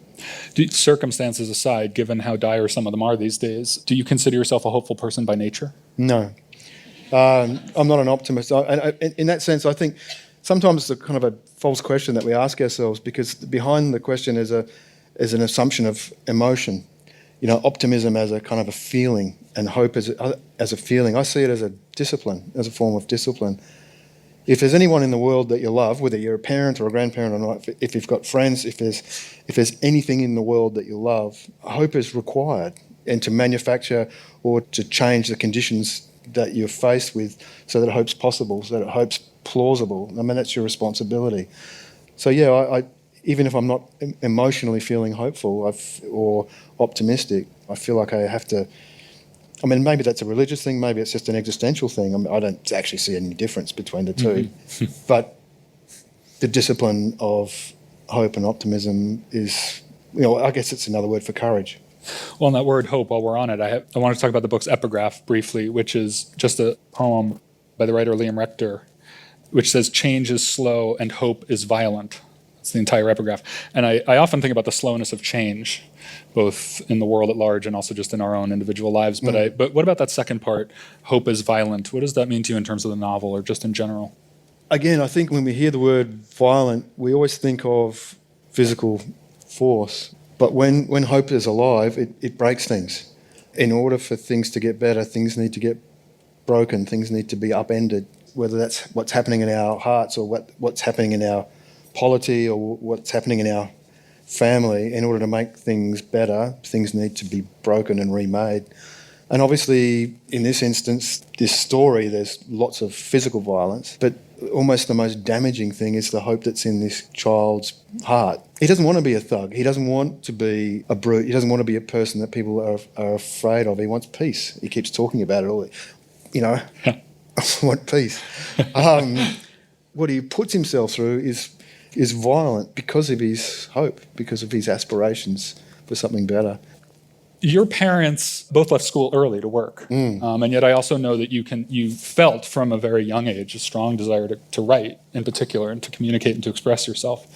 Circumstances aside, given how dire some of them are these days, do you consider yourself a hopeful person by nature? No. I'm not an optimist. In that sense, I think sometimes it's a kind of a false question that we ask ourselves, because behind the question is an assumption of emotion. Optimism as a kind of a feeling, and hope as a feeling. I see it as a discipline, as a form of discipline. If there's anyone in the world that you love, whether you're a parent or a grandparent or not, if you've got friends, if there's anything in the world that you love, hope is required, and to manufacture or to change the conditions that you're faced with so that hope's possible, so that hope's plausible. I mean, that's your responsibility. So I even if I'm not emotionally feeling hopeful or optimistic, I feel like I have to. I mean, maybe that's a religious thing, maybe it's just an existential thing. I don't actually see any difference between the two. But the discipline of hope and optimism is, I guess it's another word for courage. Well, on that word hope, while we're on it, I want to talk about the book's epigraph briefly, which is just a poem by the writer Liam Rector, which says, "Change is slow and hope is violent." It's the entire epigraph. And I often think about the slowness of change, both in the world at large and also just in our own individual lives. But what about that second part, hope is violent? What does that mean to you in terms of the novel or just in general? Again, I think when we hear the word violent, we always think of physical force. But when hope is alive, it breaks things. In order for things to get better, things need to get broken, things need to be upended, whether that's what's happening in our hearts or what's happening in our polity or what's happening in our family. In order to make things better, things need to be broken and remade. And obviously, in this instance, this story, there's lots of physical violence, but almost the most damaging thing is the hope that's in this child's heart. He doesn't want to be a thug. He doesn't want to be a brute. He doesn't want to be a person that people are afraid of. He wants peace. He keeps talking about it all. I want peace. What he puts himself through is violent because of his hope, because of his aspirations for something better. Your parents both left school early to work, and yet I also know that you felt from a very young age a strong desire to write in particular and to communicate and to express yourself.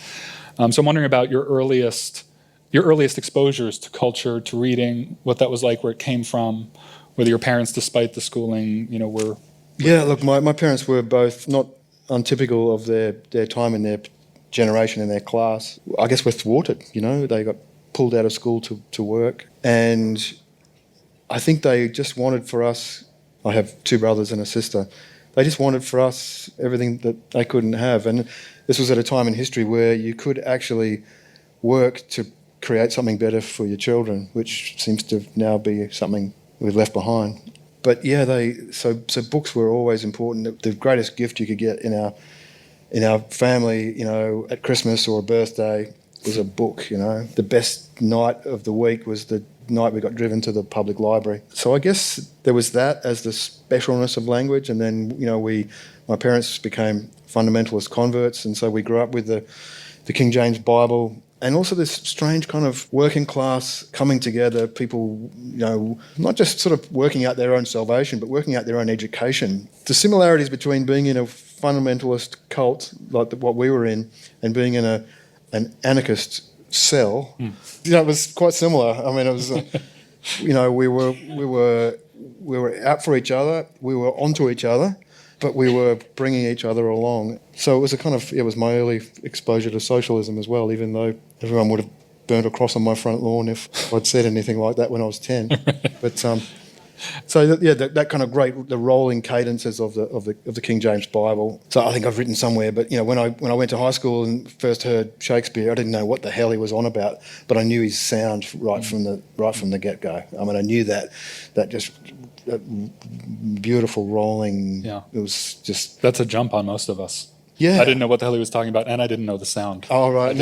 So I'm wondering about your earliest exposures to culture, to reading, what that was like, where it came from, whether your parents, despite the schooling, were... Yeah, look, my parents were both not untypical of their time in their generation and their class. I guess were thwarted, they got pulled out of school to work. And I think they just wanted for us, I have two brothers and a sister, they just wanted for us everything that they couldn't have. And this was at a time in history where you could actually work to create something better for your children, which seems to now be something we've left behind. But yeah, so books were always important. The greatest gift you could get in our family, at Christmas or a birthday, a book, The best night of the week was the night we got driven to the public library. So I guess there was that as the specialness of language, and then, my parents became fundamentalist converts, and so we grew up with the King James Bible, and also this strange kind of working class coming together, people, not just sort of working out their own salvation, but working out their own education. The similarities between being in a fundamentalist cult like what we were in and being in an anarchist cell, it was quite similar. I mean, it was, we were out for each other, we were onto each other, but we were bringing each other along. So it was it was my early exposure to socialism as well, even though everyone would have burnt a cross on my front lawn if I'd said anything like that when I was 10. But that kind of the rolling cadences of the King James Bible. So I think I've written somewhere, but when I went to high school and first heard Shakespeare, I didn't know what the hell he was on about, but I knew his sound right from the get-go. I mean, I knew that just beautiful rolling. Yeah, it was just. That's a jump on most of us. Yeah, I didn't know what the hell he was talking about, and I didn't know the sound. Oh right,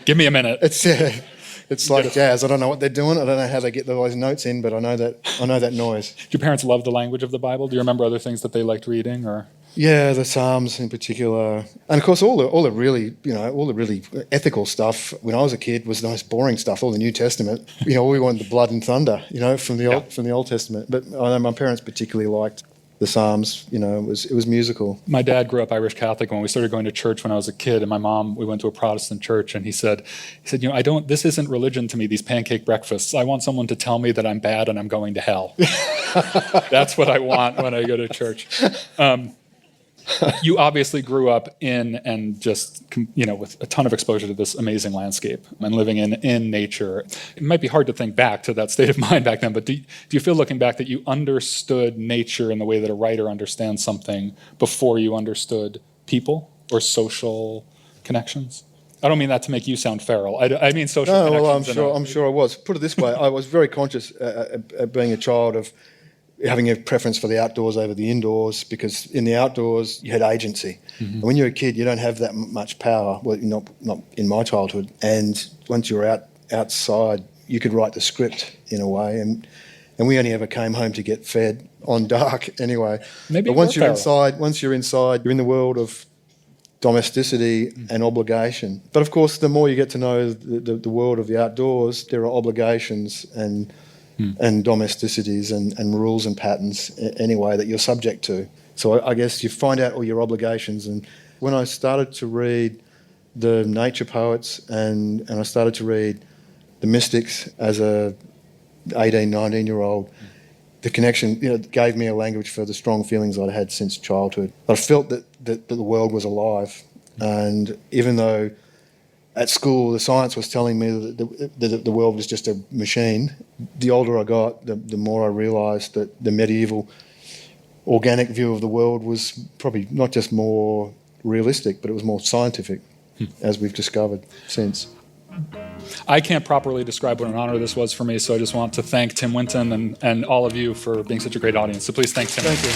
give me a minute. It's like jazz. I don't know what they're doing. I don't know how they get those notes in, but I know that noise. Do your parents love the language of the Bible? Do you remember other things that they liked reading, or? Yeah, the Psalms in particular, and of course all the really ethical stuff. When I was a kid, was the most boring stuff. All the New Testament, we wanted the blood and thunder, from the Old Testament. But I know my parents particularly liked the Psalms. It was musical. My dad grew up Irish Catholic. When we started going to church when I was a kid, and my mom, we went to a Protestant church, and he said, this isn't religion to me, these pancake breakfasts. I want someone to tell me that I'm bad and I'm going to hell. That's what I want when I go to church. You obviously grew up in and just, with a ton of exposure to this amazing landscape and living in nature. It might be hard to think back to that state of mind back then, but do you feel looking back that you understood nature in the way that a writer understands something before you understood people or social connections? I don't mean that to make you sound feral. I mean social connections. No, I'm sure I was. Put it this way, I was very conscious being a child of having a preference for the outdoors over the indoors, because in the outdoors you had agency. Mm-hmm. And when you're a kid, you don't have that much power. Well, not in my childhood. And once you're outside, you could write the script in a way. And we only ever came home to get fed on dark anyway. Maybe. But once you're inside, you're in the world of domesticity and obligation. But of course, the more you get to know the world of the outdoors, there are obligations and domesticities and rules and patterns anyway that you're subject to. So I guess you find out all your obligations. And when I started to read the nature poets and I started to read the mystics as a 18, 19-year-old, the connection gave me a language for the strong feelings I'd had since childhood. I felt that the world was alive. And even though at school, the science was telling me that the world was just a machine. The older I got, the more I realised that the medieval organic view of the world was probably not just more realistic, but it was more scientific, as we've discovered since. I can't properly describe what an honor this was for me, so I just want to thank Tim Winton and all of you for being such a great audience. So please thank Tim. Thank you.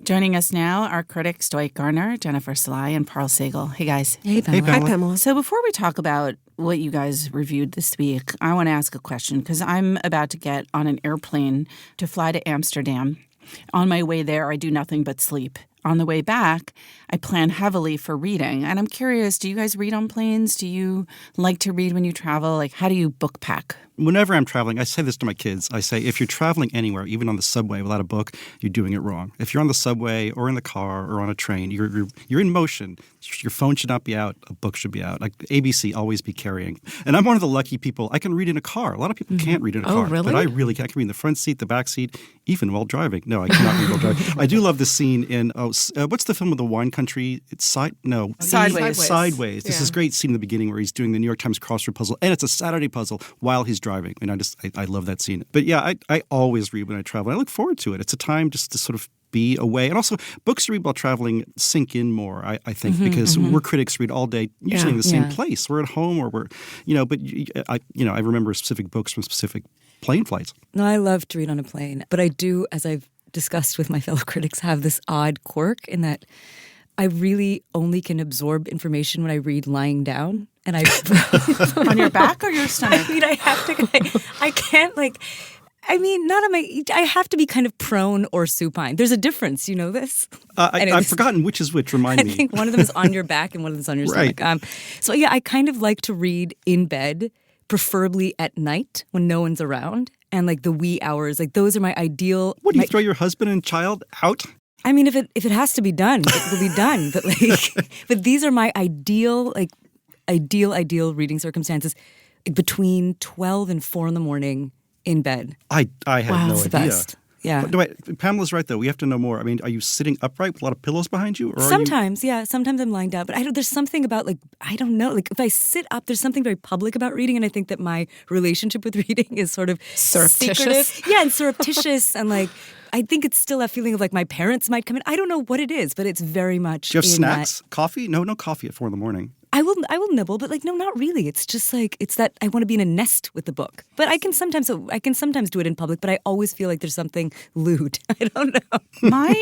Joining us now are critics Dwight Garner, Jennifer Sly, and Parl Sagel. Hey, guys. Hey, Pamela. Hi, Pamela. So before we talk about what you guys reviewed this week, I want to ask a question, because I'm about to get on an airplane to fly to Amsterdam. On my way there, I do nothing but sleep. On the way back, I plan heavily for reading. And I'm curious, do you guys read on planes? Do you like to read when you travel? Like, how do you book pack? Whenever I'm traveling, I say this to my kids. I say, if you're traveling anywhere, even on the subway without a book, you're doing it wrong. If you're on the subway or in the car or on a train, you're in motion. Your phone should not be out. A book should be out. Like ABC, always be carrying. And I'm one of the lucky people. I can read in a car. A lot of people can't read in a car. Really? But I really can. I can read in the front seat, the back seat, even while driving. No, I cannot read while driving. I do love the scene in, what's the film with the wine country? It's Sideways. Sideways. There's this great scene in the beginning where he's doing the New York Times crossword puzzle, and it's a Saturday puzzle while he's driving. And I love that scene. But yeah, I always read when I travel. I look forward to it. It's a time just to sort of be away. And also, books you read while traveling sink in more, I think, because we're critics read all day, usually in the same place. We're at home or we're, but I remember specific books from specific plane flights. No, I love to read on a plane, but I do, as I've discussed with my fellow critics, have this odd quirk in that I really only can absorb information when I read lying down. And I On your back or your stomach? I mean, I can't not on my, I have to be kind of prone or supine. There's a difference, you know this? I've forgotten which is which, remind me. I think one of them is on your back and one of them is on your Right. stomach. So yeah, I kind of like to read in bed, preferably at night when no one's around. And like the wee hours, like those are my ideal. What, do you throw your husband and child out? I mean, if it has to be done, it will be done. But but these are my ideal reading circumstances, between 12 and 4 in the morning in bed. I had no It's the idea. best. Yeah. But wait, Pamela's right, though. We have to know more. I mean, are you sitting upright with a lot of pillows behind you? Or Sometimes, yeah. Sometimes I'm lying down. But there's something about, I don't know. Like, if I sit up, there's something very public about reading. And I think that my relationship with reading is sort of Surreptitious? secretive. Yeah, and surreptitious. And, I think it's still that feeling of, my parents might come in. I don't know what it is, but it's very much Do you have in snacks? Coffee? No coffee at 4 in the morning. I will nibble, but no, not really. It's just it's that I want to be in a nest with the book. But I can sometimes do it in public, but I always feel like there's something lewd. I don't know. My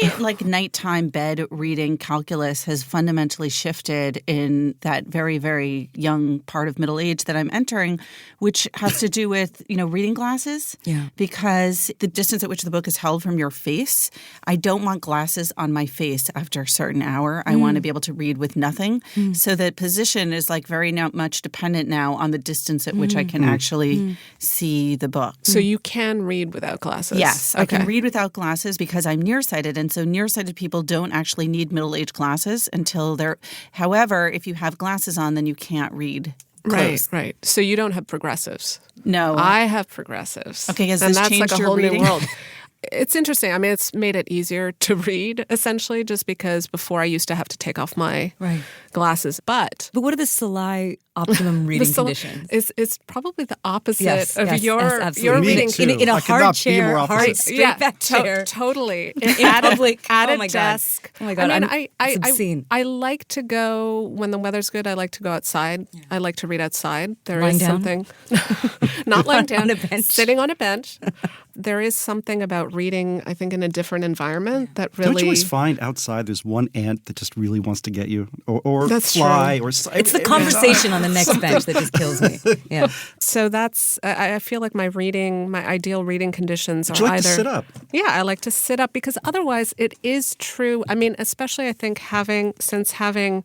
nighttime bed reading calculus has fundamentally shifted in that very, very young part of middle age that I'm entering, which has to do with, reading glasses. Yeah. Because the distance at which the book is held from your face, I don't want glasses on my face after a certain hour. I want to be able to read with nothing. So that position is very much dependent now on the distance at which I can actually see the book. So you can read without glasses? Yes, I can read without glasses because I'm nearsighted, and so nearsighted people don't actually need middle-age glasses until they're. However, if you have glasses on, then you can't read close. Right. So you don't have progressives? No, I have progressives. Okay, has and this that's changed like a your whole reading? new world. It's interesting. I mean, it's made it easier to read, essentially, just because before I used to have to take off my glasses. But what are the Salai optimum reading conditions? It's probably the opposite Yes, of yes, your absolutely. Me reading. too. In a I could hard not be more chair, hard opposite. straight back chair. Totally. In at public. at Oh a my God. desk. Oh my God, I mean, it's obscene. I like to go when the weather's good. I like to go outside. Yeah. I like to read outside. There lying is down? something, not lying down, On a bench. sitting on a bench. There is something about reading, I think, in a different environment that really. Don't you always find outside there's one ant that just really wants to get you, or That's fly, true. or It's the conversation on the next bench that just kills me. Yeah. So that's. I feel like my ideal reading conditions But are you like either. to sit up. Yeah, I like to sit up because otherwise it is true. I mean, especially I think having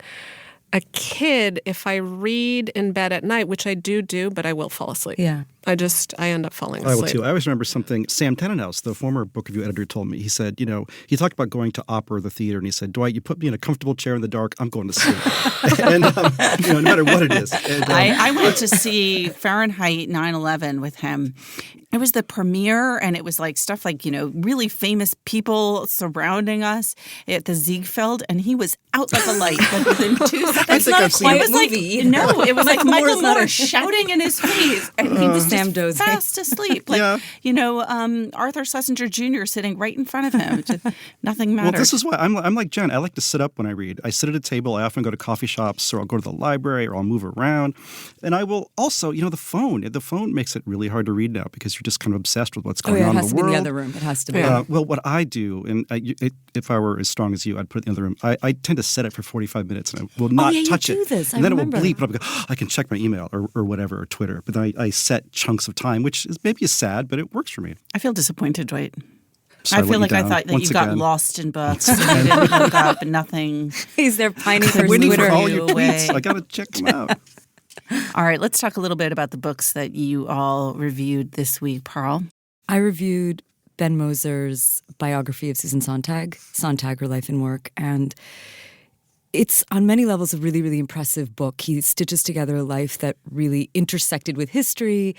a kid, if I read in bed at night, which I do, but I will fall asleep. Yeah. I end up falling I asleep. will too. I always remember something Sam Tenenhouse, the former book review editor, told me. He said, he talked about going to opera or the theater, and he said, Dwight, you put me in a comfortable chair in the dark, I'm going to sleep. And, no matter what it is. And, I went to see Fahrenheit 9/11 with him. It was the premiere, and it was stuff really famous people surrounding us at the Ziegfeld, and he was out like a light within 2 seconds. That's not a quiet It was movie. No, it was like Michael Moore. Moore shouting in his face, and he was Sam just dozing. fast asleep. Arthur Schlesinger Jr. sitting right in front of him. Just, nothing mattered. Well, this is why I'm like Jen. I like to sit up when I read. I sit at a table. I often go to coffee shops, or I'll go to the library, or I'll move around. And I will also, the phone. The phone makes it really hard to read now because you're just kind of obsessed with what's going on in the world. It has to be in the other room. It has to be. Well, what I do, and if I were as strong as you, I'd put it in the other room. I tend to set it for 45 minutes, and I will not touch you it. do this. And then remember. it will bleep, and I'll go, I can check my email or whatever, or Twitter. But then I set chunks of time, which is maybe sad, but it works for me. I feel disappointed, Dwight. So I feel let you I down thought that once you got again. lost in books. And you didn't look up and nothing. He's there pining for his Waiting Twitter. for all your away. tweets. I got to check them out. All right, let's talk a little bit about the books that you all reviewed this week, Pearl. I reviewed Ben Moser's biography of Susan Sontag, Her Life and Work, and it's on many levels a really, really impressive book. He stitches together a life that really intersected with history.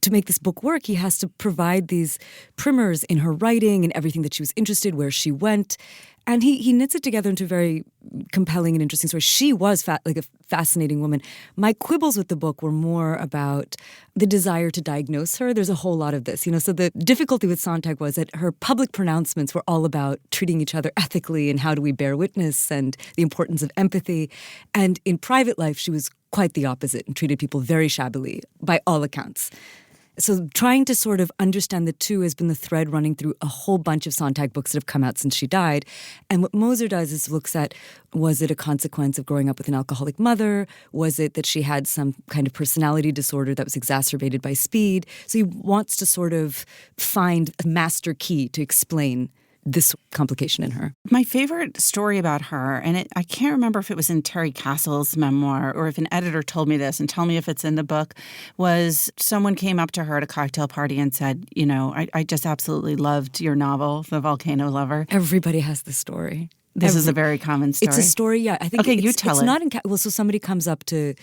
To make this book work, he has to provide these primers in her writing and everything that she was interested, where she went. And he knits it together into a very compelling and interesting story. She was a fascinating woman. My quibbles with the book were more about the desire to diagnose her. There's a whole lot of this, So the difficulty with Sontag was that her public pronouncements were all about treating each other ethically and how do we bear witness and the importance of empathy. And in private life, she was quite the opposite and treated people very shabbily by all accounts. So trying to sort of understand the two has been the thread running through a whole bunch of Sontag books that have come out since she died. And what Moser does is looks at, was it a consequence of growing up with an alcoholic mother? Was it that she had some kind of personality disorder that was exacerbated by speed? So he wants to sort of find a master key to explain this complication in her. My favorite story about her, and I can't remember if it was in Terry Castle's memoir or if an editor told me this, and tell me if it's in the book, was someone came up to her at a cocktail party and said, I just absolutely loved your novel, The Volcano Lover. Everybody has this story. This is a very common story. It's a story, yeah. I think okay, you tell it. Not in so somebody comes up to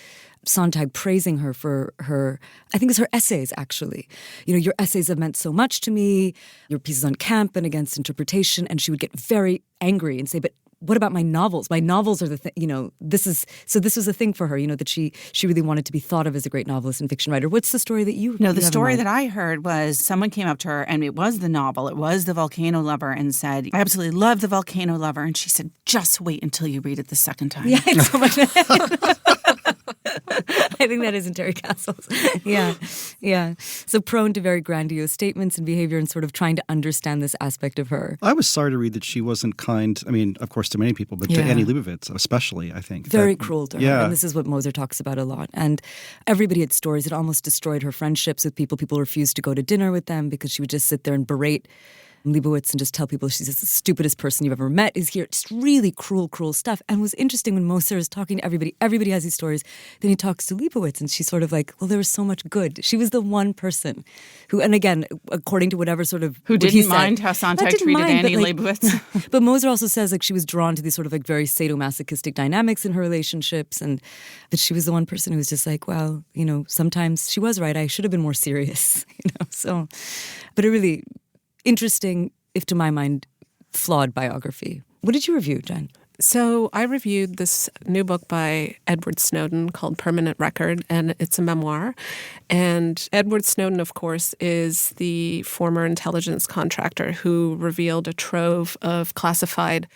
Sontag praising her for her, I think it's her essays, actually. Your essays have meant so much to me, your pieces on camp and against interpretation, and she would get very angry and say, but what about my novels? My novels are the thing, this was a thing for her, that she really wanted to be thought of as a great novelist and fiction writer. What's the story that you No, the story that I heard was someone came up to her, and it was the novel, it was The Volcano Lover, and said, I absolutely love The Volcano Lover. And she said, just wait until you read it the second time. Yeah, it's so much. I think that is in Terry Castle's. Yeah. So prone to very grandiose statements and behavior and sort of trying to understand this aspect of her. I was sorry to read that she wasn't kind, of course, to many people, but to Annie Leibovitz especially, I think. Very cruel to her. Yeah. And this is what Moser talks about a lot. And everybody had stories. It almost destroyed her friendships with people. People refused to go to dinner with them because she would just sit there and berate Leibovitz and just tell people she's the stupidest person you've ever met is here. Just really cruel stuff. And it was interesting when Moser is talking to everybody has these stories. Then he talks to Leibovitz and she's sort of like, well, there was so much good. She was the one person who, and again, according to whatever sort of... Who didn't mind how Sontag treated Annie Leibovitz. But Moser also says she was drawn to these sort of very sadomasochistic dynamics in her relationships, and that she was the one person who was just like, well, sometimes she was right. I should have been more serious, So, but a really interesting, if to my mind, flawed biography. What did you review, Jen? So I reviewed this new book by Edward Snowden called Permanent Record, and it's a memoir. And Edward Snowden, of course, is the former intelligence contractor who revealed a trove of classified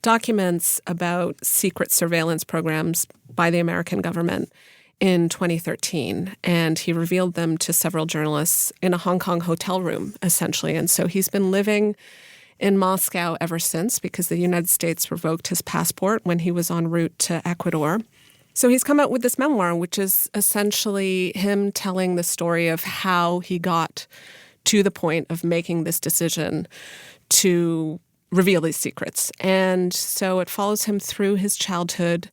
documents about secret surveillance programs by the American government in 2013, and he revealed them to several journalists in a Hong Kong hotel room, essentially. And so he's been living in Moscow ever since because the United States revoked his passport when he was en route to Ecuador. So he's come out with this memoir, which is essentially him telling the story of how he got to the point of making this decision to reveal these secrets. And so it follows him through his childhood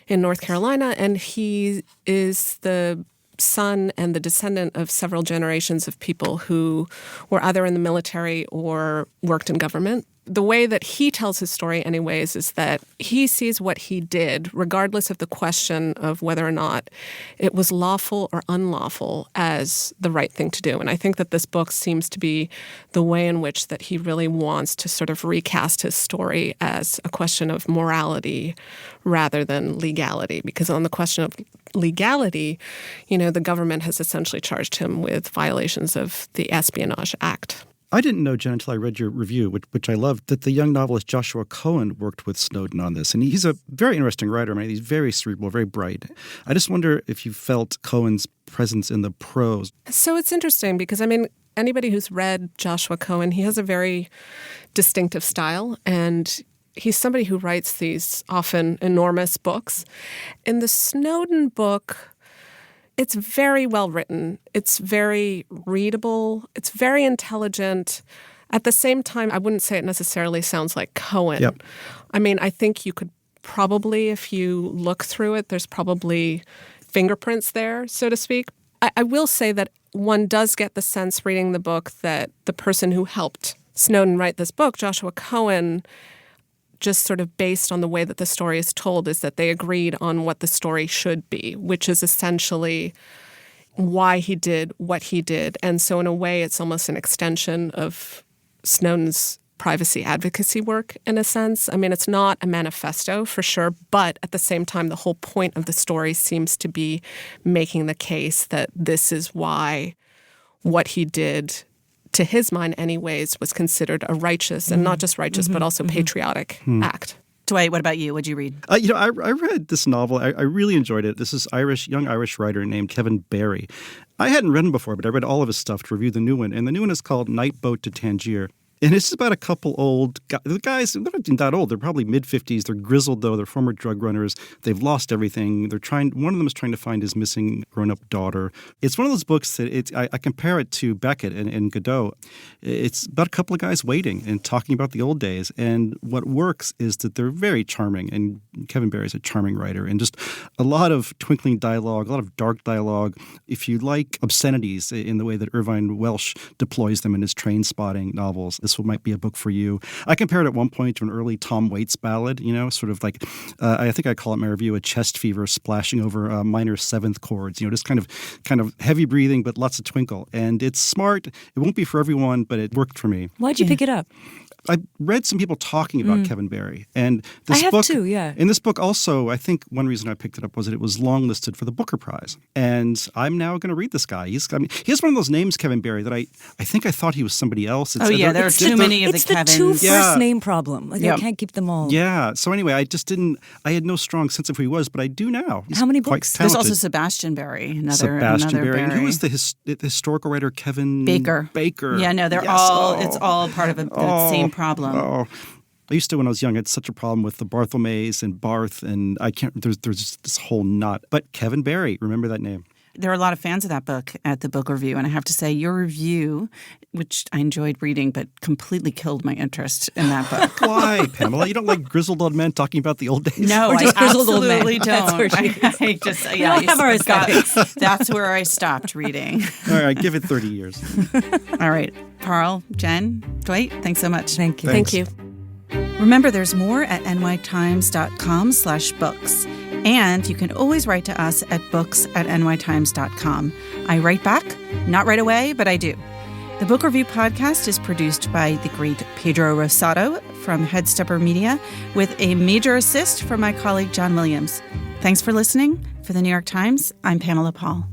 in North Carolina, and he is the son and the descendant of several generations of people who were either in the military or worked in government. The way that he tells his story anyways is that he sees what he did, regardless of the question of whether or not it was lawful or unlawful, as the right thing to do. And I think that this book seems to be the way in which that he really wants to sort of recast his story as a question of morality rather than legality. Because on the question of legality, the government has essentially charged him with violations of the Espionage Act. I didn't know, Jen, until I read your review, which I loved, that the young novelist Joshua Cohen worked with Snowden on this. And he's a very interesting writer. He's very cerebral, very bright. I just wonder if you felt Cohen's presence in the prose. So it's interesting because, anybody who's read Joshua Cohen, he has a very distinctive style, and he's somebody who writes these often enormous books. In the Snowden book, it's very well written. It's very readable. It's very intelligent. At the same time, I wouldn't say it necessarily sounds like Cohen. Yep. I think you could probably, if you look through it, there's probably fingerprints there, so to speak. I will say that one does get the sense reading the book that the person who helped Snowden write this book, Joshua Cohen, just sort of based on the way that the story is told, is that they agreed on what the story should be, which is essentially why he did what he did. And so in a way, it's almost an extension of Snowden's privacy advocacy work in a sense. It's not a manifesto for sure, but at the same time, the whole point of the story seems to be making the case that this is why what he did, to his mind anyways, was considered a righteous, and not just righteous, but also patriotic act. Dwight, what about you? What'd you read? I read this novel. I really enjoyed it. This is young Irish writer named Kevin Barry. I hadn't read him before, but I read all of his stuff to review the new one. And the new one is called Night Boat to Tangier. And it's about a couple old guys. The guys, they're not that old. They're probably mid-50s. They're grizzled, though. They're former drug runners. They've lost everything. One of them is trying to find his missing grown-up daughter. It's one of those books that I compare it to Beckett and Godot. It's about a couple of guys waiting and talking about the old days. And what works is that they're very charming. And Kevin Barry is a charming writer. And just a lot of twinkling dialogue, a lot of dark dialogue. If you like obscenities in the way that Irvine Welsh deploys them in his Train Spotting novels, this might be a book for you. I compared it at one point to an early Tom Waits ballad, sort of like, I think I call it in my review, a chest fever splashing over minor seventh chords, just kind of heavy breathing, but lots of twinkle. And it's smart. It won't be for everyone, but it worked for me. Why'd you pick it up? I read some people talking about Kevin Barry. And I have too, yeah. In this book also, I think one reason I picked it up was that it was longlisted for the Booker Prize. And I'm now going to read this guy. He has one of those names, Kevin Barry, that I think I thought he was somebody else. There are too many of the Kevins. It's the two first name problem. I can't keep them all. Yeah. So anyway, I had no strong sense of who he was, but I do now. He's How many books? There's also Sebastian Barry. Another Barry. And who was the historical writer, Kevin Baker? Yeah, no, they're all, it's all part of the same problem. Oh. I used to, when I was young, I had such a problem with the Barthelmys and Barth, and there's just this whole knot. But Kevin Barry, remember that name. There are a lot of fans of that book at the book review, and I have to say your review, which I enjoyed reading, but completely killed my interest in that book. Why, Pamela? You don't like grizzled old men talking about the old days? No, or just I absolutely don't. I just, we all have our aesthetics. That's where I stopped reading. All right, give it 30 years. All right. Carl, Jen, Dwight, thanks so much. Thank you. Thanks. Thank you. Remember, there's more at nytimes.com/books. And you can always write to us at books@nytimes.com. I write back, not right away, but I do. The Book Review Podcast is produced by the great Pedro Rosado from Headstepper Media, with a major assist from my colleague John Williams. Thanks for listening. For the New York Times, I'm Pamela Paul.